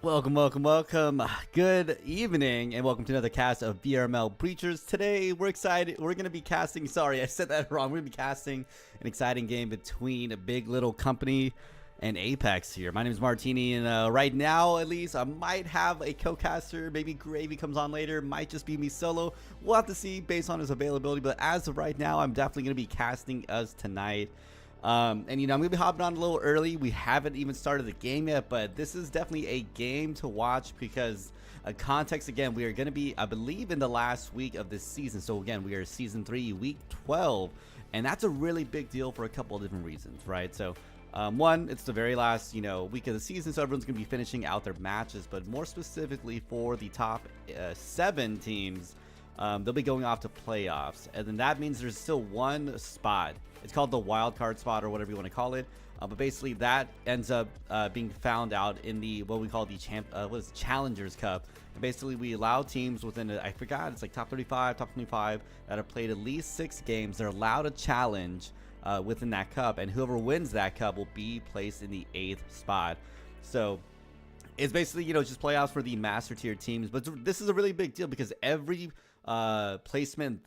Welcome. Good evening, and welcome to another cast of VRML Breachers. Today, we're excited. We're going to be casting, sorry, I said that wrong. We're going to be casting an exciting game between a Big Little Company and Apex here. My name is Martini, and right now, at least, I might have a co-caster. Maybe Gravy comes on later. Might just be me solo. We'll have to see based on his availability, but as of right now, I'm definitely going to be casting us tonight. And you know, I'm gonna be hopping on a little early. We haven't even started the game yet, but this is definitely a game to watch because context, again, we are gonna be, I believe, in the last week of this season. So again, we are season 3, week 12, and that's a really big deal for a couple of different reasons, right? So one, it's the very last, you know, week of the season, so everyone's gonna be finishing out their matches, but more specifically for the top 7 teams, they'll be going off to playoffs, and then that means there's still one spot. It's called the wild card spot, or whatever you want to call it, but basically that ends up being found out in the what we call the Challengers Cup. And basically, we allow teams within I forgot, it's like top 35, top 25 that have played at least 6 games. They're allowed a challenge within that cup, and whoever wins that cup will be placed in the 8th spot. So it's basically, you know, just playoffs for the master tier teams. But this is a really big deal because every placement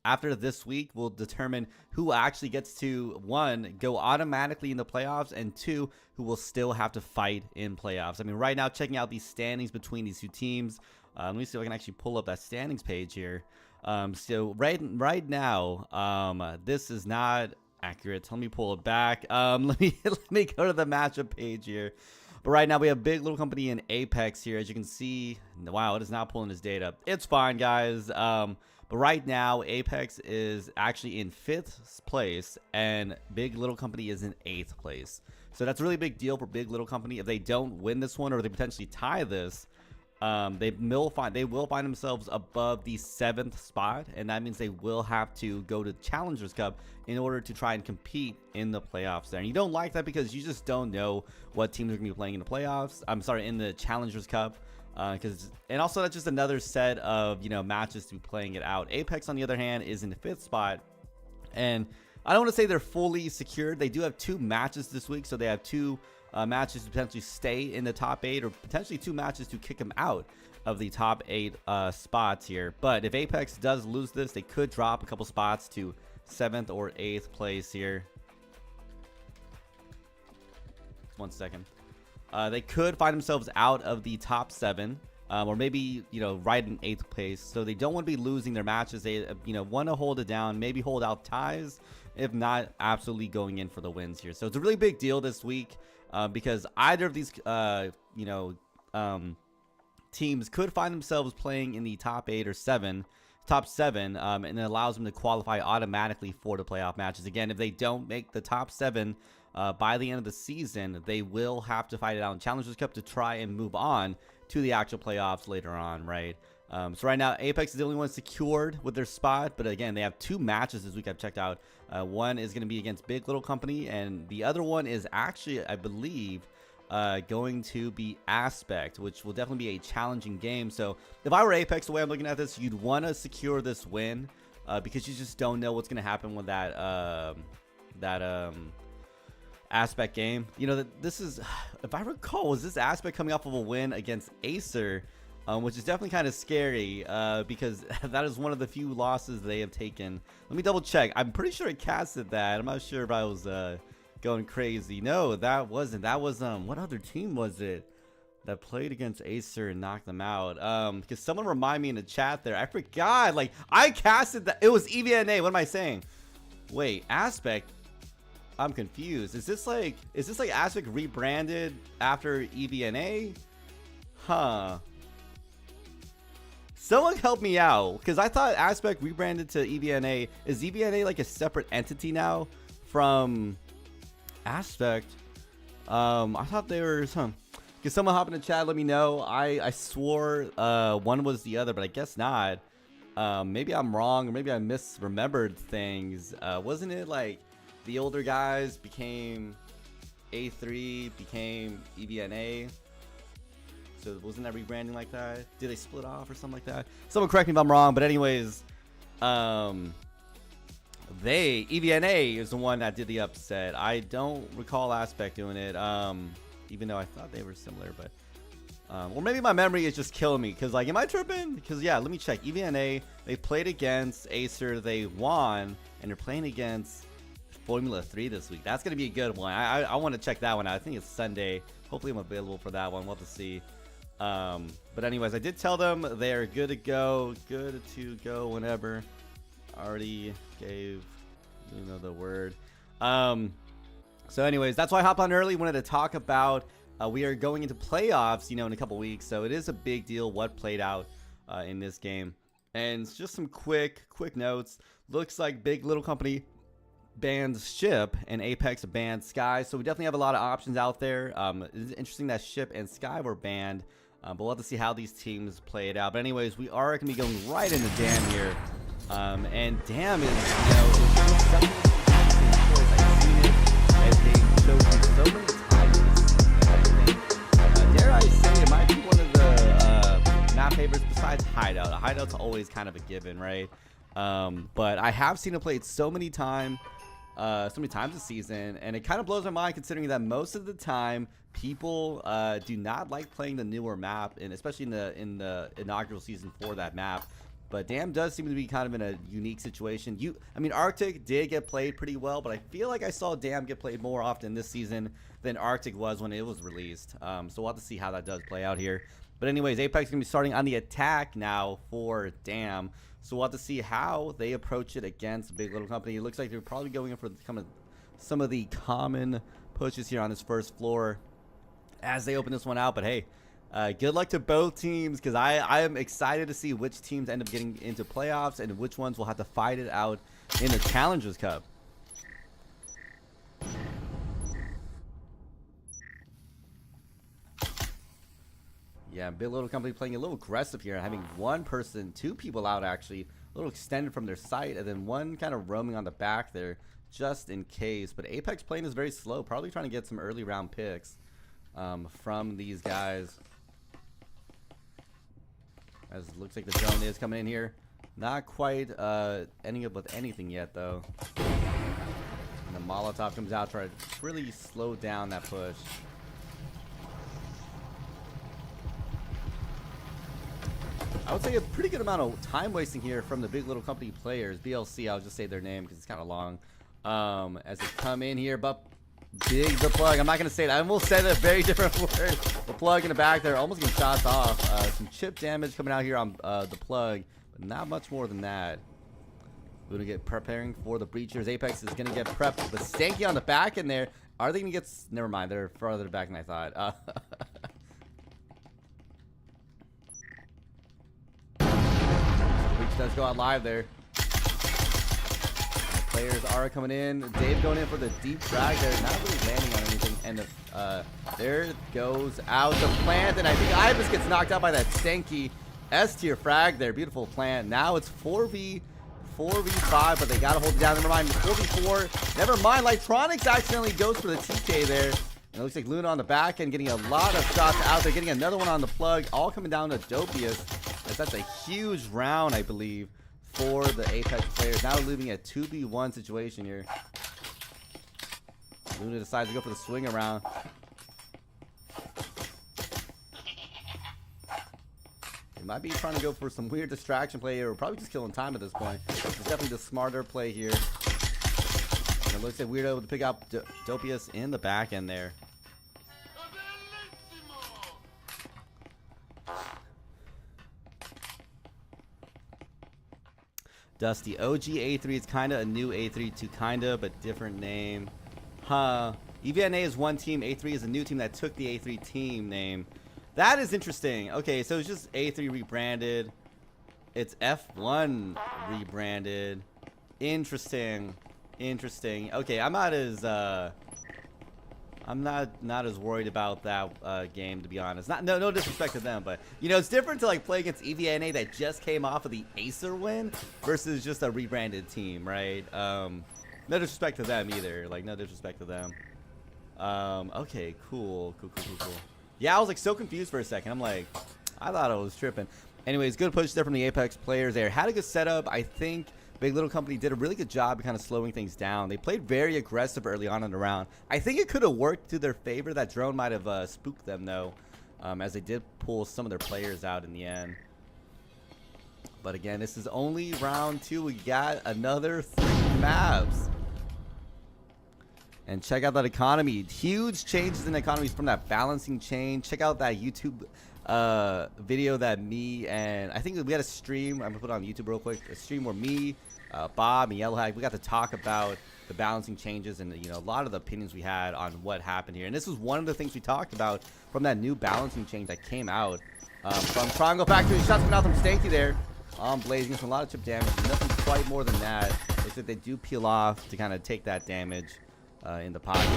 after this week will determine who actually gets to, 1, go automatically in the playoffs, and 2, who will still have to fight in playoffs. I mean, right now, checking out these standings between these two teams, let me see if I can actually pull up that standings page here. So right now, this is not accurate. Let me pull it back. Let me go to the matchup page here. But right now, we have Big Little Company and Apex here. As you can see, wow, it is not pulling his data. It's fine, guys. But right now, Apex is actually in 5th place, and Big Little Company is in 8th place. So that's a really big deal for Big Little Company. If they don't win this one, or they potentially tie this, they will find themselves above the 7th spot, and that means they will have to go to Challengers Cup in order to try and compete in the playoffs there. And you don't like that because you just don't know what teams are going to be playing in the playoffs. I'm sorry, in the Challengers Cup. And also that's just another set of, you know, matches to be playing it out. Apex, on the other hand, is in the 5th spot, and I don't want to say they're fully secured. They do have 2 matches this week, so they have 2 matches to potentially stay in the top 8, or potentially 2 matches to kick them out of the top 8 spots here. But if Apex does lose this, they could drop a couple spots to 7th or 8th place here. 1 second. They could find themselves out of the top 7, or maybe, you know, right in 8th place. So they don't want to be losing their matches. They, you know, want to hold it down, maybe hold out ties, if not absolutely going in for the wins here. So it's a really big deal this week because either of these, you know, teams could find themselves playing in the top 8 or top 7, and it allows them to qualify automatically for the playoff matches. Again, if they don't make the top 7 by the end of the season, they will have to fight it out in Challengers Cup to try and move on to the actual playoffs later on, right? So right now, Apex is the only one secured with their spot, but again, they have 2 matches this week I've checked out. One is going to be against Big Little Company, and the other one is actually, I believe, going to be Aspect, which will definitely be a challenging game. So if I were Apex, the way I'm looking at this, you'd want to secure this win because you just don't know what's going to happen with that Aspect game. You know, this is, if I recall, was this Aspect coming off of a win against Acer, which is definitely kind of scary because that is one of the few losses they have taken. Let me double check. I'm pretty sure I casted that. I'm not sure if I was going crazy. No, that wasn't. That was what other team was it that played against Acer and knocked them out? Because someone remind me in the chat there. I forgot. Like, I casted that. It was EVNA. What am I saying? Wait, Aspect. I'm confused. Is this like Aspect rebranded after EVNA? Huh. Someone help me out, because I thought Aspect rebranded to EVNA. Is EVNA like a separate entity now from Aspect? I thought they were some. Can someone hop in the chat? Let me know. I swore one was the other, but I guess not. Maybe I'm wrong, or maybe I misremembered things. Wasn't it like the older guys became A3 became EVNA. So wasn't that rebranding like that? Did they split off or something like that? Someone correct me if I'm wrong, but anyways, EVNA is the one that did the upset. I don't recall Aspect doing it, even though I thought they were similar, but or maybe my memory is just killing me, because like, am I tripping? Because yeah, let me check. EVNA, they played against Acer, they won, and they're playing against Formula 3 this week. That's gonna be a good one. I want to check that one out. I think it's Sunday. Hopefully I'm available for that one. We'll have to see. But anyways, I did tell them they're good to go whenever. Already gave the word. So anyways, that's why I hopped on early. Wanted to talk about we are going into playoffs, in a couple weeks, so it is a big deal what played out in this game. And just some quick notes. Looks like Big Little Company bans Ship and Apex banned Sky, so we definitely have a lot of options out there. It's interesting that Ship and Sky were banned, but we'll have to see how these teams play it out. But anyways, we are going to be going right into Damn here. And Damn is, it's something I've seen it as they showed so many times. I think, dare I say, it might be one of the map favorites besides Hideout. Hideout's always kind of a given, right? But I have seen it played so many times this season, and it kind of blows my mind considering that most of the time people do not like playing the newer map, and especially in the inaugural season for that map. But Damn does seem to be kind of in a unique situation. I mean, Arctic did get played pretty well, but I feel like I saw Damn get played more often this season than Arctic was when it was released. So we'll have to see how that does play out here. But anyways, Apex is going to be starting on the attack now for Damn. So we'll have to see how they approach it against Big Little Company. It looks like they're probably going in for some of the common pushes here on this first floor as they open this one out. But hey, good luck to both teams, because I am excited to see which teams end up getting into playoffs and which ones will have to fight it out in the Challengers Cup. Yeah, Big Little Company playing a little aggressive here, having two people out actually, a little extended from their site, and then one kind of roaming on the back there just in case. But Apex playing is very slow, probably trying to get some early round picks from these guys. As it looks like the drone is coming in here. Not quite ending up with anything yet, though. And the Molotov comes out, try to really slow down that push. I would say a pretty good amount of time wasting here from the Big Little Company players. BLC, I'll just say their name because it's kind of long. As they come in here, but Big the Plug. I'm not going to say it. I almost said a very different word. The Plug in the back there, almost getting shots off. Some chip damage coming out here on the Plug, but not much more than that. We're going to get preparing for the Breachers. Apex is going to get prepped, but Stanky on the back in there. Are they going to get... Never mind, they're farther back than I thought. Breach does go out live there. Players are coming in. Dave going in for the deep frag there, not really landing on anything. And there goes out the plant, and I think Ibis gets knocked out by that stanky S-tier frag there. Beautiful plant. Now it's 4v5, but they gotta hold it down. Never mind, 4v4. Never mind, Lightronics accidentally goes for the TK there. And it looks like Luna on the back end getting a lot of shots out there, getting another one on the Plug, all coming down to Dopius, as that's a huge round, I believe, for the Apex players. Now leaving a 2v1 situation here. Luna decides to go for the swing around. They might be trying to go for some weird distraction play here, or probably just killing time at this point. It's definitely the smarter play here. And it looks like we're able to pick up Dopius in the back end there. Dusty, OG A3 is kind of a new A3 too, kind of, but different name. Huh. EVNA is one team, A3 is a new team that took the A3 team name. That is interesting. Okay, so it's just A3 rebranded. It's F1 rebranded. Interesting. Interesting. Okay, I'm not as worried about that game, to be honest. No disrespect to them, but you know, it's different to like play against EVNA that just came off of the Acer win versus just a rebranded team, right? No disrespect to them either. Like, no disrespect to them. Okay, cool. Yeah, I was like so confused for a second. I'm like, I thought I was tripping. Anyways, good push there from the Apex players there. Had a good setup. I think Big Little Company did a really good job of kind of slowing things down. They played very aggressive early on in the round. I think it could have worked to their favor. That drone might have spooked them, though, as they did pull some of their players out in the end. But again, this is only round 2. We got another 3 maps. And check out that economy. Huge changes in economies from that balancing change. Check out that YouTube video that me and I think we had a stream. I'm gonna put it on YouTube real quick. A stream where me, Bob, and Yellowhack, we got to talk about the balancing changes and a lot of the opinions we had on what happened here. And this was one of the things we talked about from that new balancing change that came out from Triangle Factory. Shots coming out from Stanky there. Blazing some a lot of chip damage. Nothing quite more than that. Looks like they do peel off to kind of take that damage in the pocket.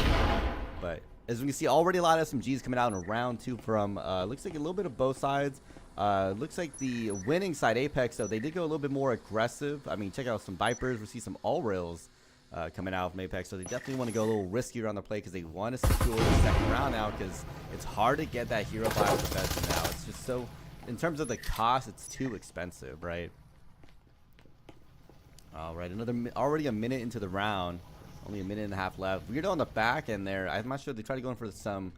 But as we can see, already a lot of SMGs coming out in round 2 from looks like a little bit of both sides. Looks like the winning side, Apex, though, they did go a little bit more aggressive. I mean, check out some Vipers. We see some all rails coming out from Apex, so they definitely want to go a little riskier on the play because they want to secure the second round now, because it's hard to get that hero buy with the best now. It's just so, in terms of the cost, it's too expensive, right? All right, already a minute into the round. Only a minute and a half left. Weirdo on the back end there. I'm not sure. They tried to go in for some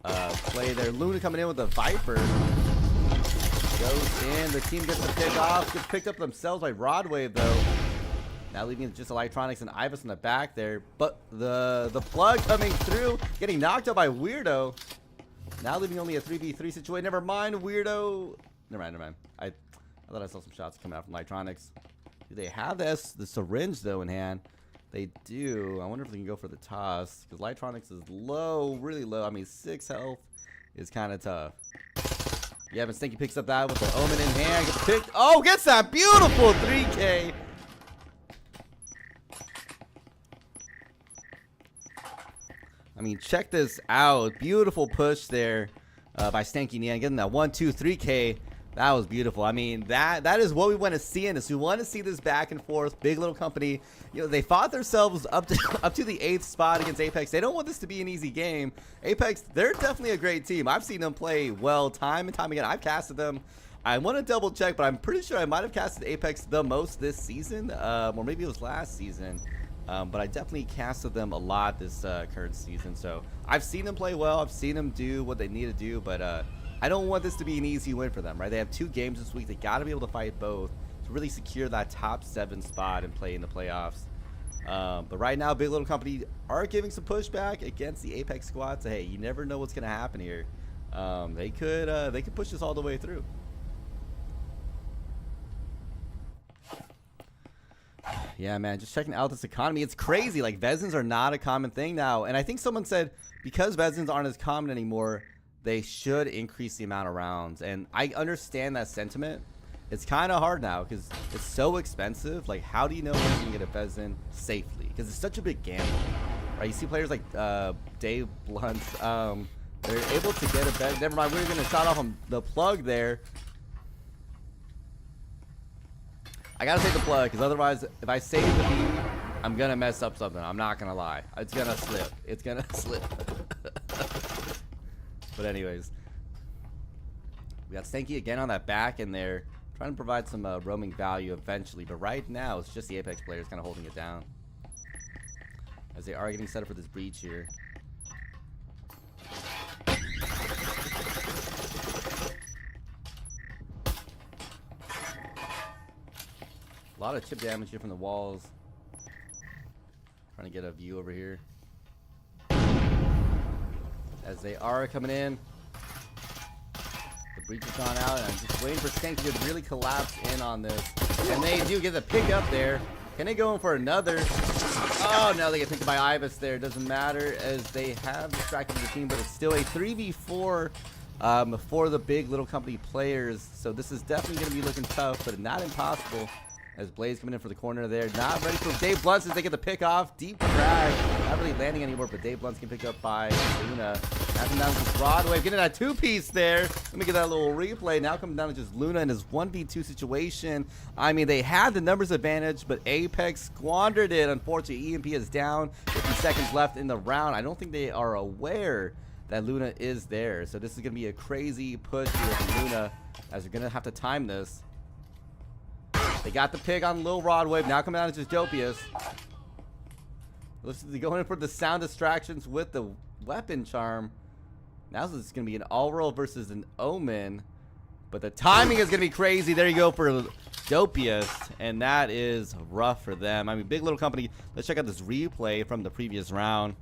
play there. Luna coming in with a Viper. Goes in. The team gets the pick off. Gets picked up themselves by Rodwave, though. Now leaving just Electronics and Ibis in the back there. But the plug coming through. Getting knocked out by Weirdo. Now leaving only a 3v3 situation. Never mind, Weirdo. Never mind. I thought I saw some shots coming out from Electronics. Do they have the syringe, though, in hand? They do. I wonder if they can go for the toss, because Electronics is low, really low. I mean, 6 health is kind of tough. Yeah, but Stinky picks up that with the Omen in hand. Gets picked. Oh, gets that beautiful 3K. I mean, check this out. Beautiful push there by Stanky in the end. Getting that 1, 2, 3K. That was beautiful. I mean, that is what we want to see in this. We want to see this back and forth. Big Little Company, they fought themselves up to the 8th spot against Apex. They don't want this to be an easy game. Apex, they're definitely a great team. I've seen them play well time and time again. I've casted them. I want to double check, but I'm pretty sure I might have casted Apex the most this season, or maybe it was last season. But I definitely casted them a lot this current season. So I've seen them play well. I've seen them do what they need to do, but I don't want this to be an easy win for them, right? They have 2 games this week. They got to be able to fight both to really secure that top 7 spot and play in the playoffs. But right now, Big Little Company are giving some pushback against the Apex squad. So hey, you never know what's going to happen here. They could push this all the way through. Yeah, man, just checking out this economy. It's crazy. Like, Vezins are not a common thing now. And I think someone said because Vezins aren't as common anymore, they should increase the amount of rounds. And I understand that sentiment. It's kind of hard now because it's so expensive. Like, how do you know when you can get a Vezin safely? Because it's such a big gamble, right? You see players like Dave Blunt. They're able to get a Vezin. Never mind, we were going to shot off on the plug there. I got to take the plug because otherwise, if I save the beat, I'm going to mess up something. I'm not going to lie. It's going to slip. It's going to slip. But anyways, we got Stanky again on that back end there, trying to provide some roaming value eventually. But right now, it's just the Apex players kind of holding it down as they are getting set up for this breach here. A lot of chip damage here from the walls. Trying to get a view over here. As they are coming in. The breach has gone out, and I'm just waiting for Stanky to really collapse in on this. And they do get the pick up there. Can they go in for another? Oh, no, they get picked by Ibis there. Doesn't matter as they have distracted the team, but it's still a 3v4 for the Big Little Company players. So this is definitely going to be looking tough, but not impossible. As Blaze coming in for the corner there. Not ready for Dave Blunt as they get the pick off. Deep frag. Not really landing anywhere, but Dave Blunt's getting picked up by Luna. Knocking down this Broadway. Getting that two-piece there. Let me get that little replay. Now coming down to just Luna in his 1v2 situation. I mean, they had the numbers advantage, but Apex squandered it. Unfortunately, EMP is down. 50 seconds left in the round. I don't think they are aware that Luna is there. So this is going to be a crazy push here from Luna, as you're going to have to time this. They got the pick on Lil Rod Wave. Now coming down to just Dopius. Looks like they're going in for the sound distractions with the weapon charm. Now this is going to be an all-roll versus an Omen. But the timing is going to be crazy. There you go for Dopius. And that is rough for them. I mean, Big Little Company. Let's check out this replay from the previous round.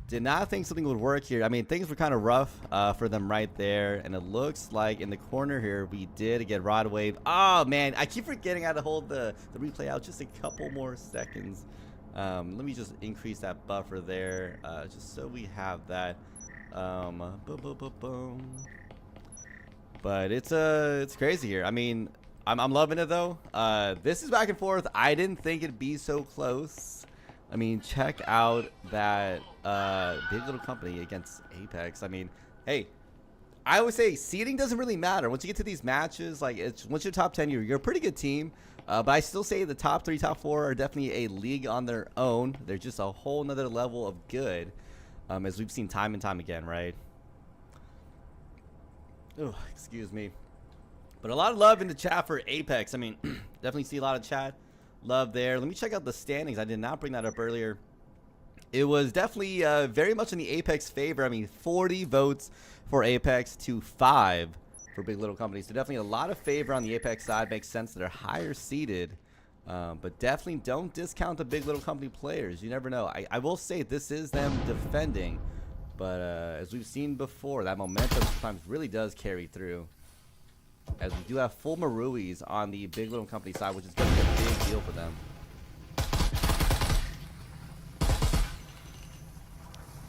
Did not think something would work here. I mean, things were kind of rough for them right there. And it looks like in the corner here, we did get Rod Wave. Oh, man. I keep forgetting how to hold the replay out just a couple more seconds. Let me just increase that buffer there, just so we have that. But it's crazy here. I mean, I'm loving it, though. This is back and forth. I didn't think it'd be so close. I mean, check out that Big Little Company against Apex. I mean, hey, I always say seeding doesn't really matter. Once you get to these matches, like once you're top 10, you're a pretty good team. But I still say the top 3, top 4 are definitely a league on their own. They're just a whole nother level of good, as we've seen time and time again, right? Oh, excuse me. But a lot of love in the chat for Apex. I mean, definitely see a lot of chat love there. Let me check out the standings. I did not bring that up earlier. It was definitely very much in the Apex favor. I mean, 40 votes for Apex to 5 for Big Little Company. So definitely a lot of favor on the Apex side. Makes sense that they're higher seeded. But definitely don't discount the Big Little Company players. You never know. I will say this is them defending. But as we've seen before, that momentum sometimes really does carry through. As we do have full Maruis on the Big Little Company side, which is going to be a big deal for them.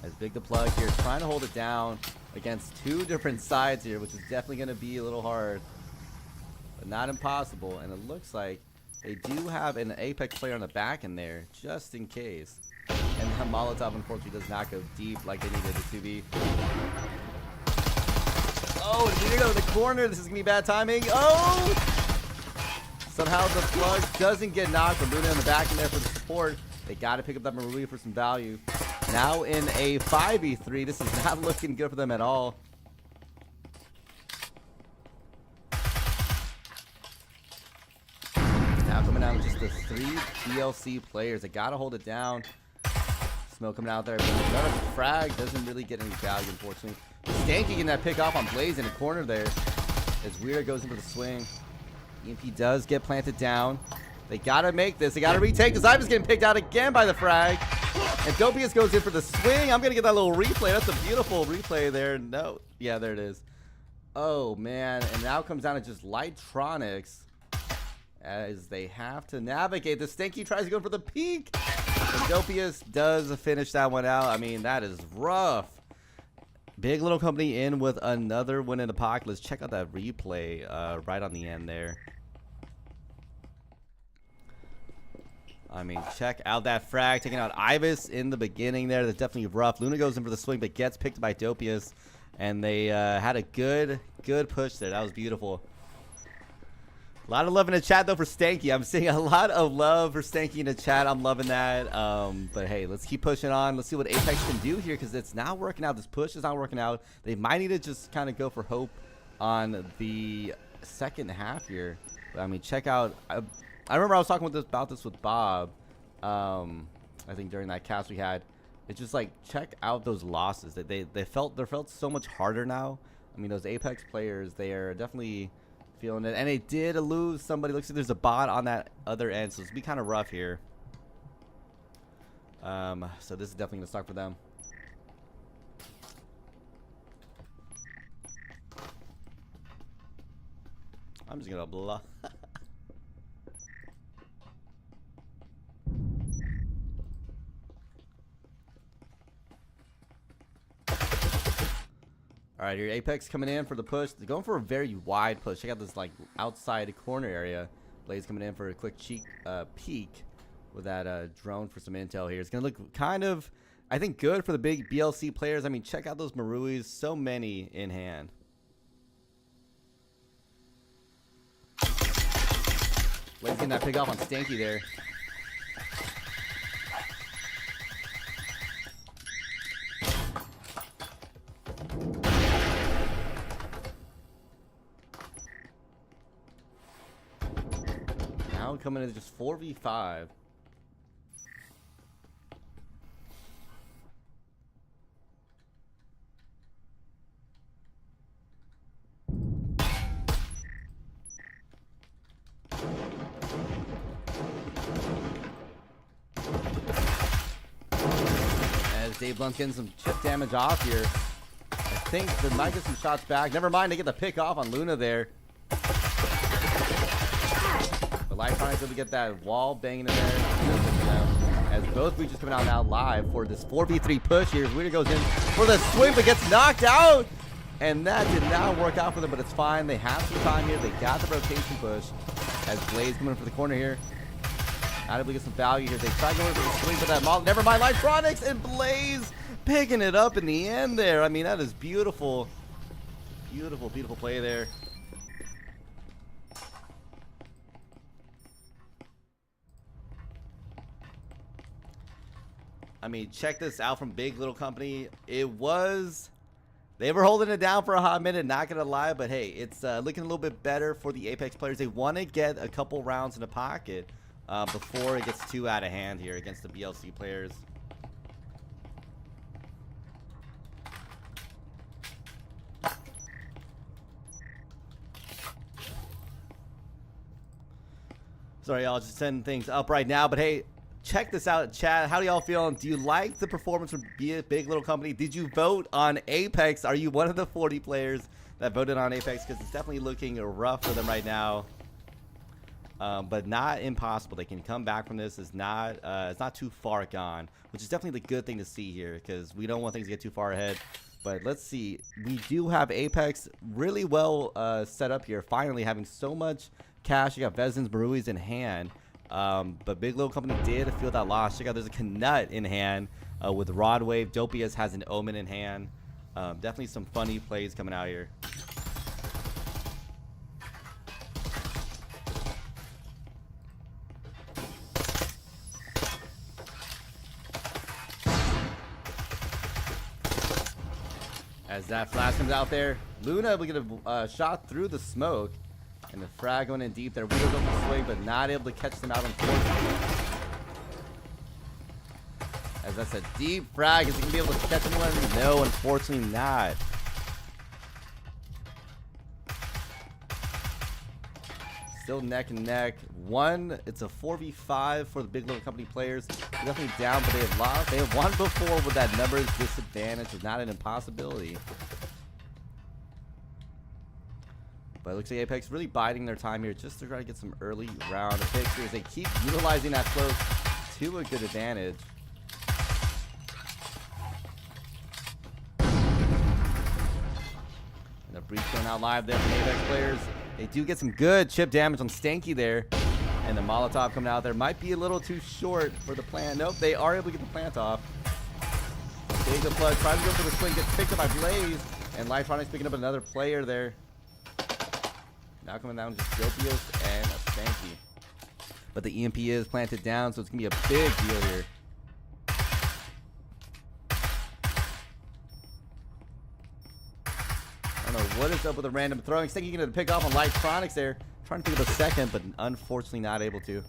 As Big the Plug here trying to hold it down against 2 different sides here, which is definitely going to be a little hard. But not impossible. And it looks like they do have an Apex player on the back in there, just in case. And Molotov, unfortunately, does not go deep like they needed it to be. Oh, Weirdo in the corner. This is going to be bad timing. Oh! Somehow the Plug doesn't get knocked. But Luna in the back in there for the support. They got to pick up that Marui for some value. Now in a 5v3. This is not looking good for them at all. Now coming out with just the 3 DLC players. They got to hold it down. Smoke coming out there. Another frag doesn't really get any value, unfortunately. Stanky getting that pick off on Blaze in the corner there. As Weird goes into the swing. EMP does get planted down. They gotta make this. They gotta retake. The Zyba's getting picked out again by the frag. And Dopius goes in for the swing. I'm gonna get that little replay. That's a beautiful replay there. No. Yeah, there it is. Oh, man. And now comes down to just Lightronics. As they have to navigate. The Stanky tries to go for the peak. And Dopius does finish that one out. I mean, that is rough. Big Little Company in with another win in the pocket. Let's check out that replay right on the end there. I mean, check out that frag. Taking out Ibis in the beginning there. That's definitely rough. Luna goes in for the swing, but gets picked by Dopius. And they had a good push there. That was beautiful. A lot of love in the chat, though, for Stanky. I'm seeing a lot of love for Stanky in the chat. I'm loving that. But, hey, let's keep pushing on. Let's see what Apex can do here, because it's not working out. This push is not working out. They might need to just kind of go for hope on the second half here. But, I mean, check out. I remember I was talking about this with Bob, I think during that cast we had. It's just like, check out those losses. They felt so much harder now. I mean, those Apex players, they are definitely feeling it. And they did lose somebody. Looks like there's a bot on that other end, so it's be kind of rough here. So this is definitely gonna suck for them. I'm just gonna blah. All right, here Apex coming in for the push. They're going for a very wide push. Check out this like outside corner area. Blaze coming in for a quick peek with that drone for some intel here. It's gonna look kind of, I think, good for the big BLC players. I mean, check out those Maruis. So many in hand. Blaze getting that pick off on Stanky there. Now coming in just 4v5. As Dave Blunt's getting some chip damage off here. I think they might get some shots back. Never mind, they get the pick off on Luna there. Lifeline able to get that wall banging in there. As both breaches coming out now live for this 4v3 push here. Weeder goes in for the swing but gets knocked out. And that did not work out for them, but it's fine. They have some time here. They got the rotation push. As Blaze coming in for the corner here. Not able to get some value here. They try going for the swing, but that model, never mind. Lightronics and Blaze picking it up in the end there. I mean, that is beautiful. Beautiful, beautiful play there. I mean, check this out from Big Little Company. They were holding it down for a hot minute, not gonna lie, but hey, it's looking a little bit better for the Apex players. They want to get a couple rounds in the pocket before it gets too out of hand here against the BLC players. Sorry, y'all, just setting things up right now, but hey, check this out, chat. How do y'all feeling? Do you like the performance from Big Little Company? Did you vote on Apex? Are you one of the 40 players that voted on Apex? Because it's definitely looking rough for them right now, but not impossible. They can come back from this. It's not too far gone, which is definitely the good thing to see here, because we don't want things to get too far ahead. But let's see. We do have Apex really well set up here. Finally, having so much cash. You got Vezin's Maruis in hand. But Big Little Company did feel that loss. Check out, there's a Knut in hand with Rod Wave. Dopius has an Omen in hand. Definitely some funny plays coming out here. As that flash comes out there, Luna will get a shot through the smoke. And the frag going in deep there. Weeder going to swing, but not able to catch them out, unfortunately. As that's a deep frag. Is he going to be able to catch anyone? No, unfortunately not. Still neck and neck. It's a 4v5 for the Big Little Company players. They're definitely down, but they have lost. They have won before with that numbers disadvantage. It's not an impossibility. But it looks like Apex really biding their time here just to try to get some early round picks here as they keep utilizing that close to a good advantage. And the breach going out live there from Apex players. They do get some good chip damage on Stanky there. And the Molotov coming out there might be a little too short for the plant. Nope, they are able to get the plant off. Big the plug, tries to go for the swing, gets picked up by Blaze. And Lightronics picking up another player there. Now coming down just Dopius and a Stanky. But the EMP is planted down, so it's going to be a big deal here. I don't know what is up with the random throwing. Stanky going to pick off on Lightronics there. Trying to pick up a second, but unfortunately not able to.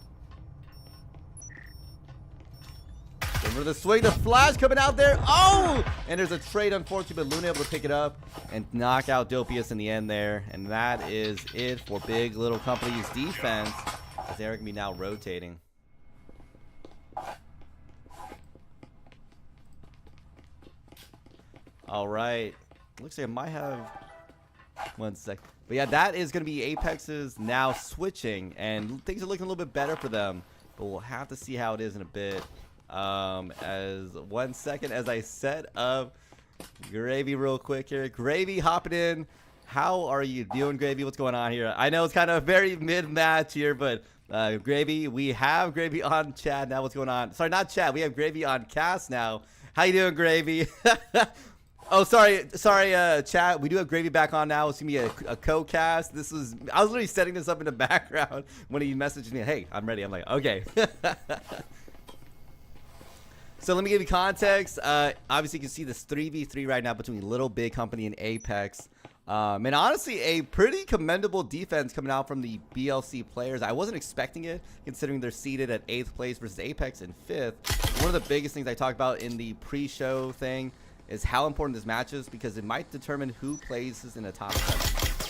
For the swing, the flash coming out there. Oh! And there's a trade, unfortunately, but Luna able to pick it up and knock out Dopius in the end there. And that is it for Big Little Company's defense, as they're going to be now rotating. All right. Looks like I might have 1 sec. But yeah, that is going to be Apex's now switching, and things are looking a little bit better for them. But we'll have to see how it is in a bit. As 1 second as I set up Gravy real quick here. Gravy hopping in. How are you doing, Gravy? What's going on here? I know it's kind of very mid-match here, but Gravy, we have Gravy on chat now. What's going on? Sorry, not chat. We have Gravy on cast now. How you doing, Gravy? Oh, sorry, chat. We do have Gravy back on now. It's gonna be a co-cast. I was literally setting this up in the background when he messaged me, "Hey, I'm ready." I'm like, okay. So let me give you context. Obviously, you can see this 3v3 right now between Little Big Company and Apex. And honestly, a pretty commendable defense coming out from the BLC players. I wasn't expecting it, considering they're seated at 8th place versus Apex in 5th. One of the biggest things I talked about in the pre-show thing is how important this match is, because it might determine who plays in the top 7.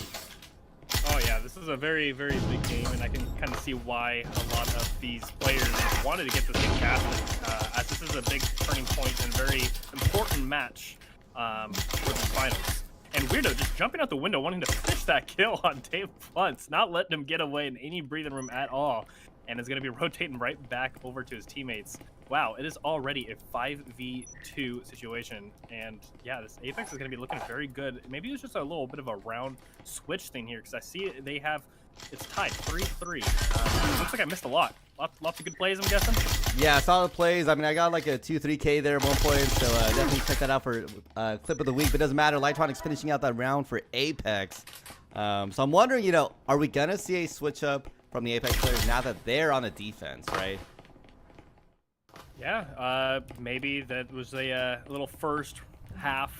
Oh yeah, this is a very, very big game, and I can kind of see why a lot of these players wanted to get this game casted, as this is a big turning point and very important match for the finals. And Weirdo just jumping out the window, wanting to finish that kill on Dave Blunt's, not letting him get away in any breathing room at all, and is going to be rotating right back over to his teammates. Wow, it is already a 5v2 situation, and yeah, this Apex is going to be looking very good. Maybe it's just a little bit of a round switch thing here, because I see they have, it's tied 3-3. Looks like I missed a lot. Lots of good plays, I'm guessing. Yeah, solid plays. I mean, I got like a 2-3K there at one point, so definitely check that out for clip of the week. But it doesn't matter. Lightronic's finishing out that round for Apex. So I'm wondering, you know, are we going to see a switch up from the Apex players now that they're on the defense, right? Yeah, maybe that was a little first half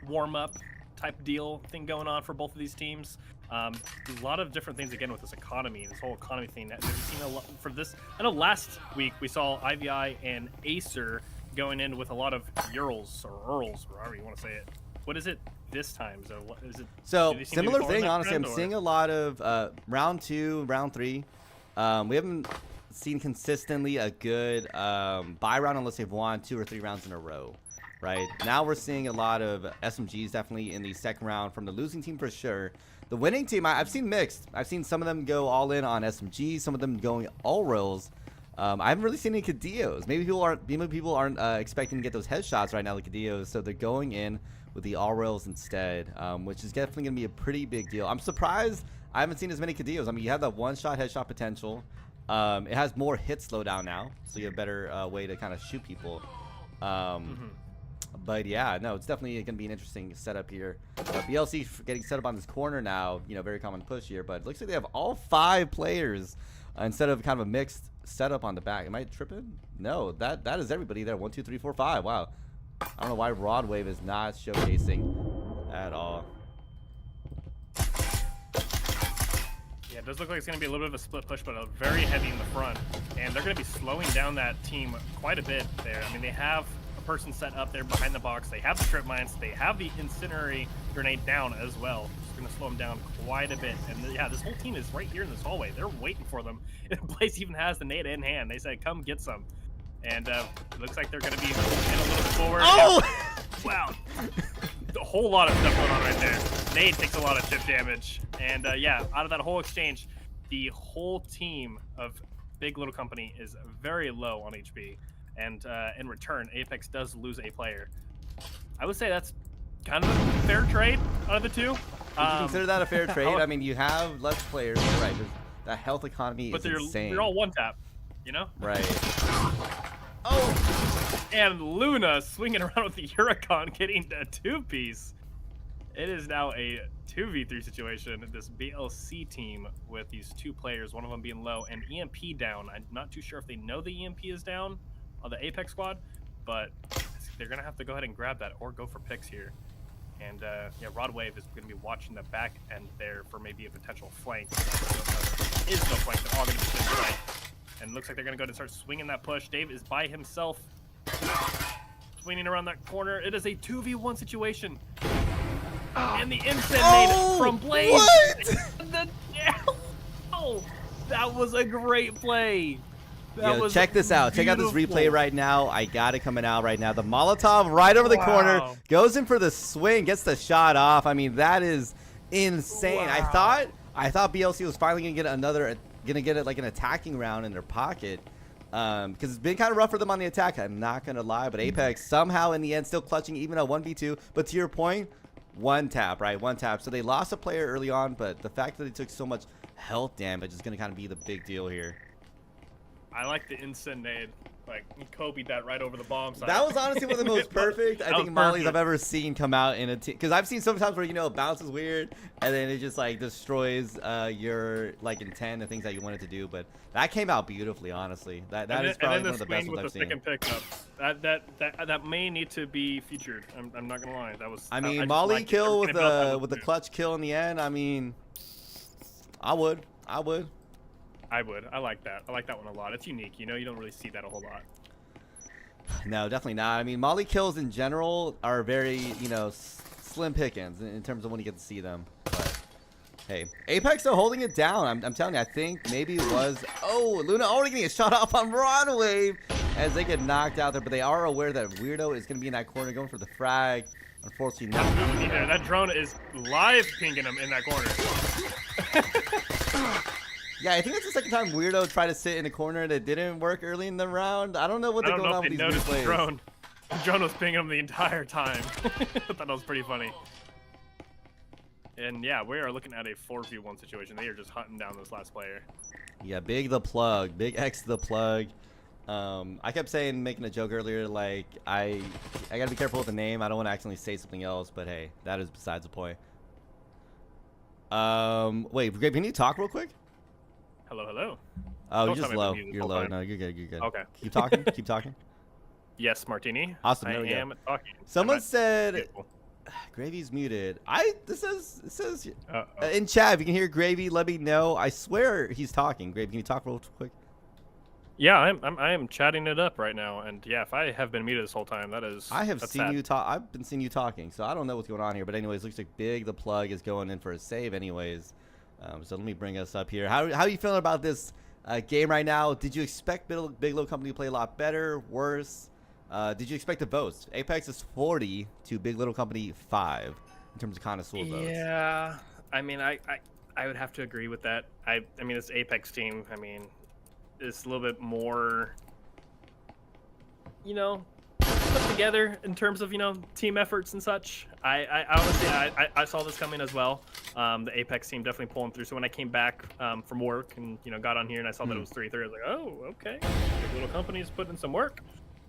warm-up type deal thing going on for both of these teams. A lot of different things again with this economy, this whole economy thing. That we've seen a lot for this. I know last week we saw IVI and Acer going in with a lot of Urals or Earls, or however you want to say it. What is it this time? So what is it? So similar thing, honestly. I'm seeing a lot of round 2, round 3. We haven't seen consistently a good buy round unless they've won 2 or 3 rounds in a row. Right now we're seeing a lot of SMGs definitely in the second round from the losing team for sure. The winning team, I've seen mixed. I've seen some of them go all in on SMG, some of them going all rolls. I haven't really seen any Cadillos. Maybe people aren't expecting to get those headshots right now, like Cadillos, so they're going in with the all rolls instead, which is definitely going to be a pretty big deal. I'm surprised I haven't seen as many Cadillos. I mean, you have that one-shot headshot potential. It has more hit slowdown now, so you have a better way to kind of shoot people. But yeah, no, it's definitely going to be an interesting setup here. BLC getting set up on this corner now, you know, very common push here, but it looks like they have all 5 players instead of kind of a mixed setup on the back. Am I tripping? No, that is everybody there. 1, 2, 3, 4, 5. Wow. I don't know why Rod Wave is not showcasing at all. Yeah, it does look like it's going to be a little bit of a split push, but very heavy in the front, and they're going to be slowing down that team quite a bit there. I mean, they have person set up there behind the box. They have the trip mines. They have the incendiary grenade down as well. It's going to slow them down quite a bit. And yeah, this whole team is right here in this hallway. They're waiting for them. Blaze even has the nade in hand. They said, come get some. And it looks like they're going to be moving a little bit forward. Oh! Wow. A whole lot of stuff going on right there. Nade takes a lot of chip damage. And yeah, out of that whole exchange, the whole team of Big Little Company is very low on HP. And in return, Apex does lose a player. I would say that's kind of a fair trade out of the two. Would you consider that a fair trade? I mean, you have less players, right? The health economy is insane. They're all one tap, you know? Right. Oh! And Luna swinging around with the Huracan, getting a 2-piece. It is now a 2v3 situation. This BLC team with these 2 players, one of them being low, and EMP down. I'm not too sure if they know the EMP is down on the Apex squad, but they're gonna have to go ahead and grab that or go for picks here. And yeah, Rod Wave is gonna be watching the back end there for maybe a potential flank. There is no flank. They're all gonna be sitting right. And looks like they're gonna go ahead and start swinging that push. Dave is by himself, swinging around that corner. It is a 2v1 situation. And the instant made from Blaze. What? Oh, that was a great play. Yo, check this out. Check out this replay right now. I got it coming out right now. The Molotov right over the corner. Goes in for the swing. Gets the shot off. I mean, that is insane. Wow. I thought BLC was finally gonna get like an attacking round in their pocket. Because it's been kind of rough for them on the attack. I'm not going to lie. But Apex somehow in the end still clutching even a 1v2. But to your point, one tap, right? One tap. So they lost a player early on. But the fact that they took so much health damage is going to kind of be the big deal here. I like the instant nade. Like, he Kobe'd that right over the bomb side. That was honestly one of the most perfect, I think, mollies I've ever seen come out in a team. Because I've seen sometimes where, you know, it bounces weird, and then it just, like, destroys your, like, intent and things that you wanted to do. But that came out beautifully, honestly. That is probably one of the best ones I've seen. That may need to be featured. I'm not going to lie. That was. I mean, molly kill with the clutch kill in the end. I mean, I would. I like that. I like that one a lot. It's unique. You know, you don't really see that a whole lot. No, definitely not. I mean, molly kills in general are very, you know, slim pickings in terms of when you get to see them. But hey, Apex are holding it down. I'm telling you, I think maybe it was. Oh, Luna already getting a shot off on Wave as they get knocked out there. But they are aware that Weirdo is going to be in that corner going for the frag. Unfortunately, not. That drone is live pinging him in that corner. Yeah, I think it's the second time Weirdo tried to sit in a corner and it didn't work early in the round. I don't know what's going on with these replays. The drone was pinging him the entire time. I thought that was pretty funny. And yeah, we are looking at a 4v1 situation. They are just hunting down this last player. Yeah, Big the Plug. Big X the Plug. I kept saying, making a joke earlier, like, I gotta be careful with the name. I don't want to accidentally say something else, but hey, that is besides the point. Wait, Grape, can you talk real quick? Hello. Oh, you're just low. You're low. No, you're good. Okay. Keep talking. Keep talking. Yes, Martini. Awesome. I am talking. Someone said Gravy's muted. It says in chat, if you can hear Gravy, let me know. I swear he's talking. Gravy, can you talk real quick? Yeah, I am chatting it up right now, and yeah, if I have been muted this whole time, that's seen you talk. I've been seeing you talking, so I don't know what's going on here. But anyways, looks like Big the Plug is going in for a save, anyways. So let me bring us up here. How are you feeling about this game right now? Did you expect Big Little Company to play a lot better, worse? Did you expect a vote? Apex is 40 to Big Little Company 5 in terms of connoisseur votes. Yeah, I mean, I would have to agree with that. I mean, this Apex team, I mean, it's a little bit more, you know, put together in terms of, you know, team efforts and such. I honestly, I saw this coming as well. The Apex team definitely pulling through. So when I came back from work and, you know, got on here and I saw that it was 3-3, I was like, oh, okay. Big Little Company's putting in some work.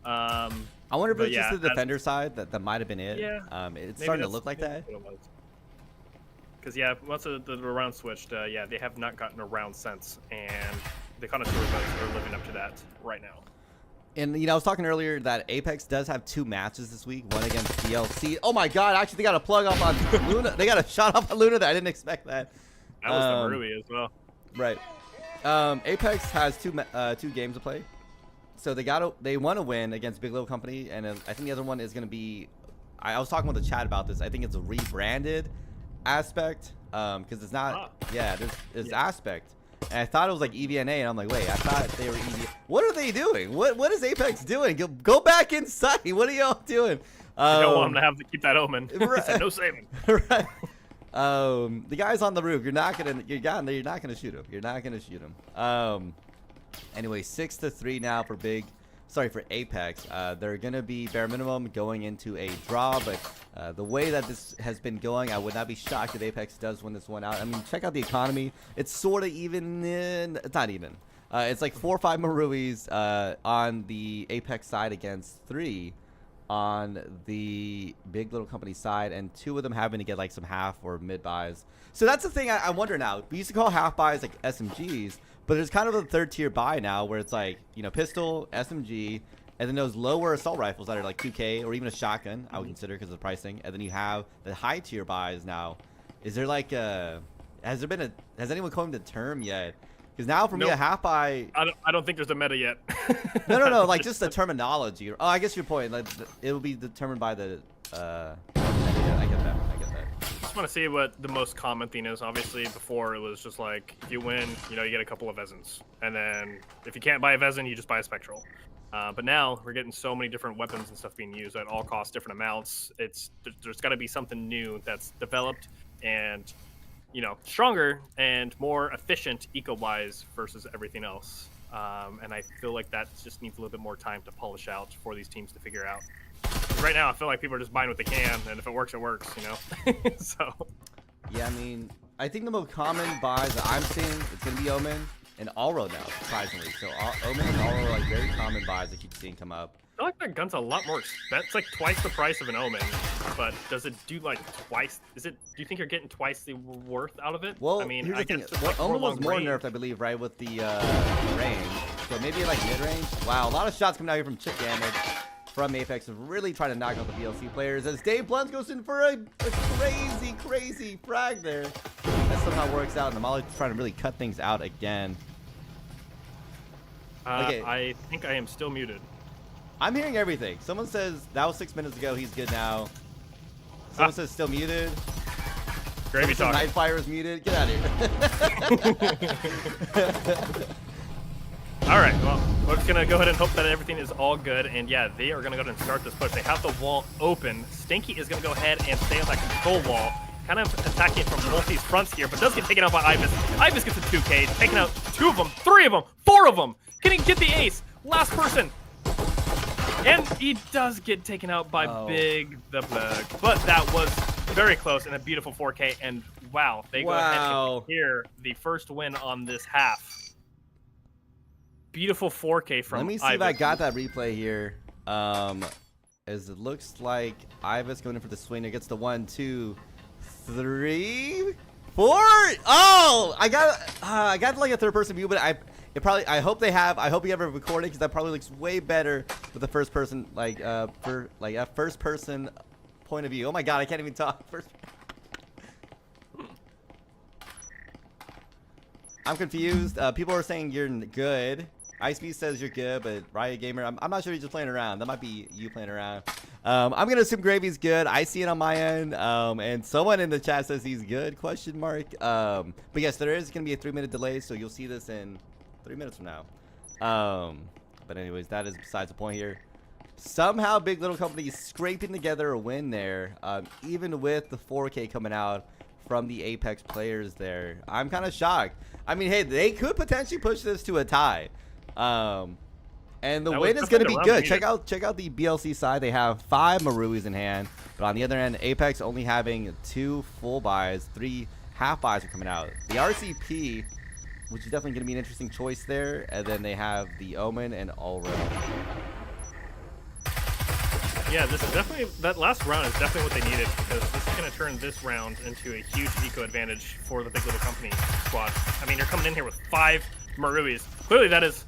I wonder if it's just the defender side that might have been it. Yeah. It's starting to look like that. Because, yeah, once the round switched, yeah, they have not gotten a round since. And the connoisseur votes are living up to that right now. And, you know, I was talking earlier that Apex does have 2 matches this week. One against DLC. Oh, my God. Actually, they got a plug off on Luna. They got a shot off on Luna that I didn't expect that. That was the Ruby as well. Right. Apex has two games to play. So they want to win against Big Little Company. And I think the other one is going to be... I was talking with the chat about this. I think it's a rebranded aspect. Because it's not... Yeah, there's aspect. And I thought it was like EVNA, and I'm like, wait, I thought they were EVNA. What are they doing? What is Apex doing? Go back inside. What are y'all doing? I don't want them to keep that omen. Right. No saving. Right. The guy's on the roof. You're not gonna shoot him. You're not gonna shoot him. Anyway, 6-3 now for Apex. They're gonna be bare minimum going into a draw, but the way that this has been going, I would not be shocked if Apex does win this one out. I mean, check out the economy. It's sort of even. It's not even. It's like 4 or 5 Maruis on the Apex side against 3 on the Big Little Company side, and 2 of them having to get like some half or mid buys. So that's the thing I wonder now. We used to call half buys like SMGs, but there's kind of a 3rd tier buy now where it's like, you know, pistol, SMG, and then those lower assault rifles that are like 2K or even a shotgun, I would consider because of the pricing. And then you have the high tier buys now. Is there like has anyone come to term yet? Because now for me, a half buy. I don't think there's a meta yet. No. Like just the terminology. Oh, I guess your point. Like it will be determined by the. I get that. I just want to see what the most common thing is. Obviously, before it was just like if you win, you know, you get a couple of Vezins, and then if you can't buy a Vezin, you just buy a Spectral. But now we're getting so many different weapons and stuff being used that all cost different amounts. There's got to be something new that's developed and, you know, stronger and more efficient eco-wise versus everything else. And I feel like that just needs a little bit more time to polish out for these teams to figure out. Right now, I feel like people are just buying what they can, and if it works, it works, you know? So. Yeah, I mean, I think the most common buys that I'm seeing is going to be Omen and Allro now, surprisingly. So Omen and Allro are like very common buys that keep seeing come up. I feel like that gun's a lot more expensive. It's like twice the price of an Omen, but does it do like twice? Do you think you're getting twice the worth out of it? Well, I mean, here's I the thing. guess it's like Omen was more range. nerfed, I believe, right, with the range. So maybe like mid-range. Wow, a lot of shots coming out here from chip damage from Apex, really trying to knock out the BLC players as Dave Blunt goes in for a crazy frag there. That somehow works out, and Amali trying to really cut things out again. Okay. I think I am still muted. I'm hearing everything. Someone says that was 6 minutes ago. He's good now. Someone says still muted. Gravy talk. Nightfire is muted. Get out of here. All right, well, we're just going to go ahead and hope that everything is all good. And yeah, they are going to go ahead and start this push. They have the wall open. Stinky is going to go ahead and stay on that control wall. Kind of attacking from both these fronts here, but does get taken out by Ibis. Ibis gets a 2K, taking out 2 of them, 3 of them, 4 of them. Can he get the ace? Last person. And he does get taken out by Big the Bug. But that was very close and a beautiful 4K. And wow, they go ahead and secure the first win on this half. Beautiful 4K from Let me see Ibis. if I got that replay here. As it looks like Ibis going in for the swing. It gets the 1, 2, 3, 4. Oh, I got like a third person view, but I hope you have it recorded because that probably looks way better with the first person, like for like a first person point of view. Oh my god, I can't even talk. I'm confused. People are saying you're good. Icebeast says you're good, but Riot Gamer, I'm not sure he's just playing around. That might be you playing around. I'm gonna assume Gravy's good. I see it on my end, and someone in the chat says he's good? Question mark. But yes, there is gonna be a 3-minute delay, so you'll see this in 3 minutes from now. But anyways, that is besides the point here. Somehow, Big Little Company is scraping together a win there, even with the 4K coming out from the Apex players there. I'm kind of shocked. I mean, hey, they could potentially push this to a tie. And the win is going to be good. Check out the BLC side. They have 5 Maruis in hand. But on the other end, Apex only having 2 full buys. 3 half buys are coming out. The RCP, which is definitely going to be an interesting choice there. And then they have the Omen and Allro. Yeah, this is definitely, that last round is definitely what they needed because this is going to turn this round into a huge eco advantage for the Big Little Company squad. I mean, you're coming in here with 5 Maruis. Clearly that is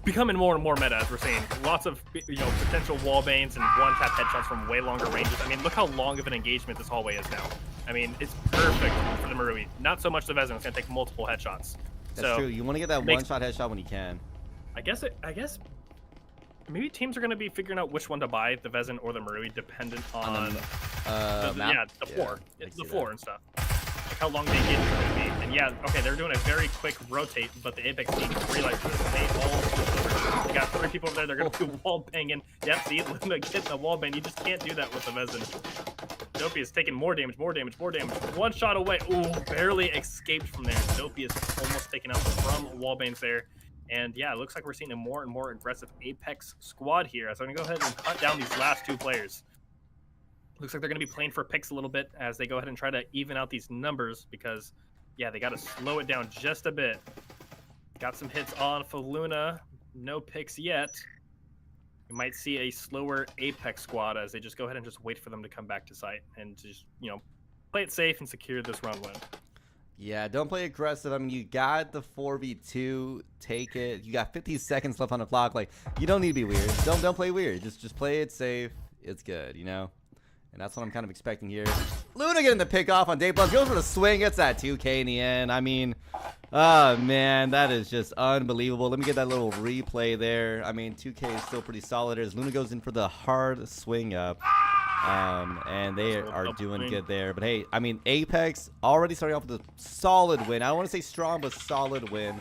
becoming more and more meta, as we're seeing. Lots of, potential wall banes and one-tap headshots from way longer ranges. I mean, look how long of an engagement this hallway is now. I mean, it's perfect for the Marui. Not so much the Vezin. It's going to take multiple headshots. That's true. You want to get that one-shot headshot when you can. I guess maybe teams are going to be figuring out which one to buy, the Vezin or the Marui, dependent on the floor. It's the floor and stuff. Like how long the engagement is going to be. And yeah, okay, they're doing a very quick rotate, but the Apex team realized this. They got 3 people over there. They're going to do wall banging. Yep, see, Luna getting the wall bang. You just can't do that with the Vezin. Dopey is taking more damage. 1 shot away. Ooh, barely escaped from there. Dopey is almost taken out from wall bangs there. And yeah, it looks like we're seeing a more and more aggressive Apex squad here. So I'm going to go ahead and hunt down these last 2 players. Looks like they're going to be playing for picks a little bit as they go ahead and try to even out these numbers because, yeah, they got to slow it down just a bit. Got some hits on Faluna. No picks yet. You might see a slower Apex squad as they just go ahead and just wait for them to come back to site and just, play it safe and secure this round win. Yeah, don't play aggressive. I mean, you got the 4v2. Take it. You got 50 seconds left on the clock. Like, you don't need to be weird. Don't play weird. Just play it safe. It's good, And that's what I'm kind of expecting here. Luna getting the pick off on Day Plus. Goes for the swing. Gets that 2K in the end. I mean, oh, man, that is just unbelievable. Let me get that little replay there. I mean, 2K is still pretty solid as Luna goes in for the hard swing up. And they are doing good there. But, hey, I mean, Apex already starting off with a solid win. I don't want to say strong, but solid win.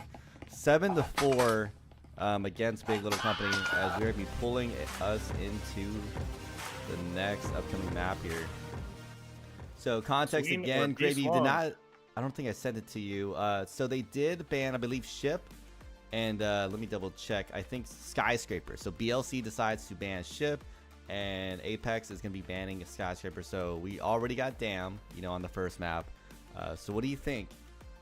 7-4 against Big Little Company as we're going to be pulling us into the next upcoming map here. So context again, Gravy did not, I don't think I sent it to you. So they did ban, I believe, Ship And let me double check. I think Skyscraper. So BLC decides to ban Ship, and Apex is going to be banning Skyscraper. So we already got Dam, you know, on the first map. So what do you think?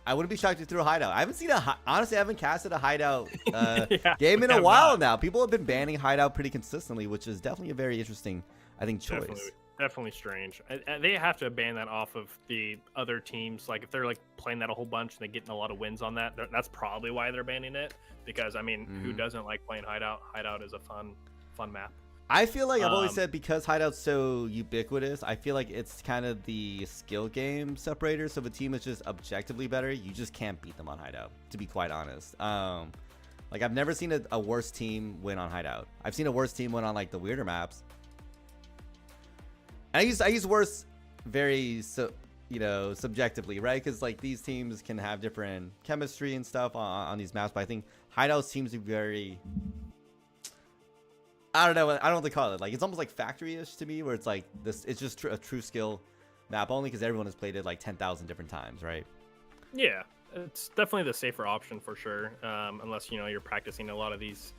I wouldn't be shocked if you threw a hideout. I haven't seen honestly, I haven't casted a hideout game in a while now. People have been banning hideout pretty consistently, which is definitely a very interesting, I think, choice. Definitely strange. They have to ban that off of the other teams. Like if they're like playing that a whole bunch and they're getting a lot of wins on that, that's probably why they're banning it. Because I mean, who doesn't like playing hideout? Hideout is a fun map. I feel like I've always said, because hideout's so ubiquitous, I feel like it's kind of the skill game separator. So if a team is just objectively better, you just can't beat them on hideout, to be quite honest. Like I've never seen a worse team win on hideout. I've seen a worse team win on like the weirder maps. And I use worse very subjectively, right? Because like these teams can have different chemistry and stuff on these maps, but I think hideout seems to be very, I don't know what to call it. Like it's almost like factory-ish to me, where it's like this. It's just a true skill map only because everyone has played it like 10,000 different times, right? Yeah, it's definitely the safer option for sure. Unless you're practicing a lot of these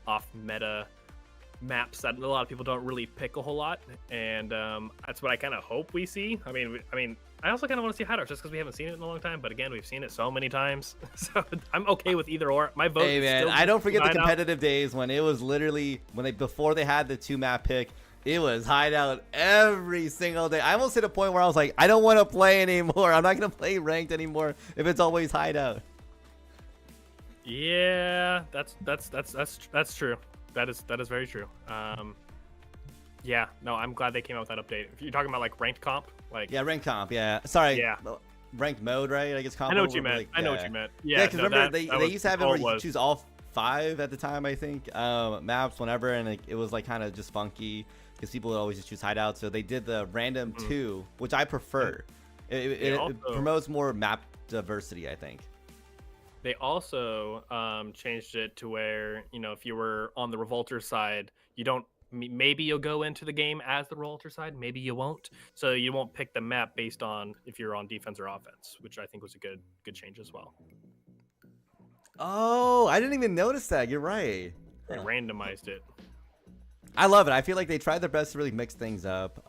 off-meta maps that a lot of people don't really pick a whole lot, and that's what I kind of hope we see. I mean, I also kind of want to see hideout just because we haven't seen it in a long time. But again, we've seen it so many times, so I'm okay with either or. My vote. Hey man, I don't forget the competitive days when it was literally before they had the 2-map pick. It was hideout every single day. I almost hit a point where I was like, I don't want to play anymore. I'm not gonna play ranked anymore if it's always hideout. Yeah, that's true. That is very true. Yeah, no, I'm glad they came out with that update. If you're talking about like ranked comp, like ranked comp, sorry, yeah, ranked mode, right? I guess comp. I know what you meant. Like, I know what you meant. Yeah, because remember they used to have it where you could choose all 5 at the time, I think, maps whenever, and it was like kind of just funky because people would always just choose hideout. So they did the random 2, which I prefer. It promotes more map diversity, I think. They also changed it to where, if you were on the Revolter side, maybe you'll go into the game as the Revolter side, maybe you won't. So you won't pick the map based on if you're on defense or offense, which I think was a good change as well. Oh, I didn't even notice that. You're right. They randomized it. I love it. I feel like they tried their best to really mix things up.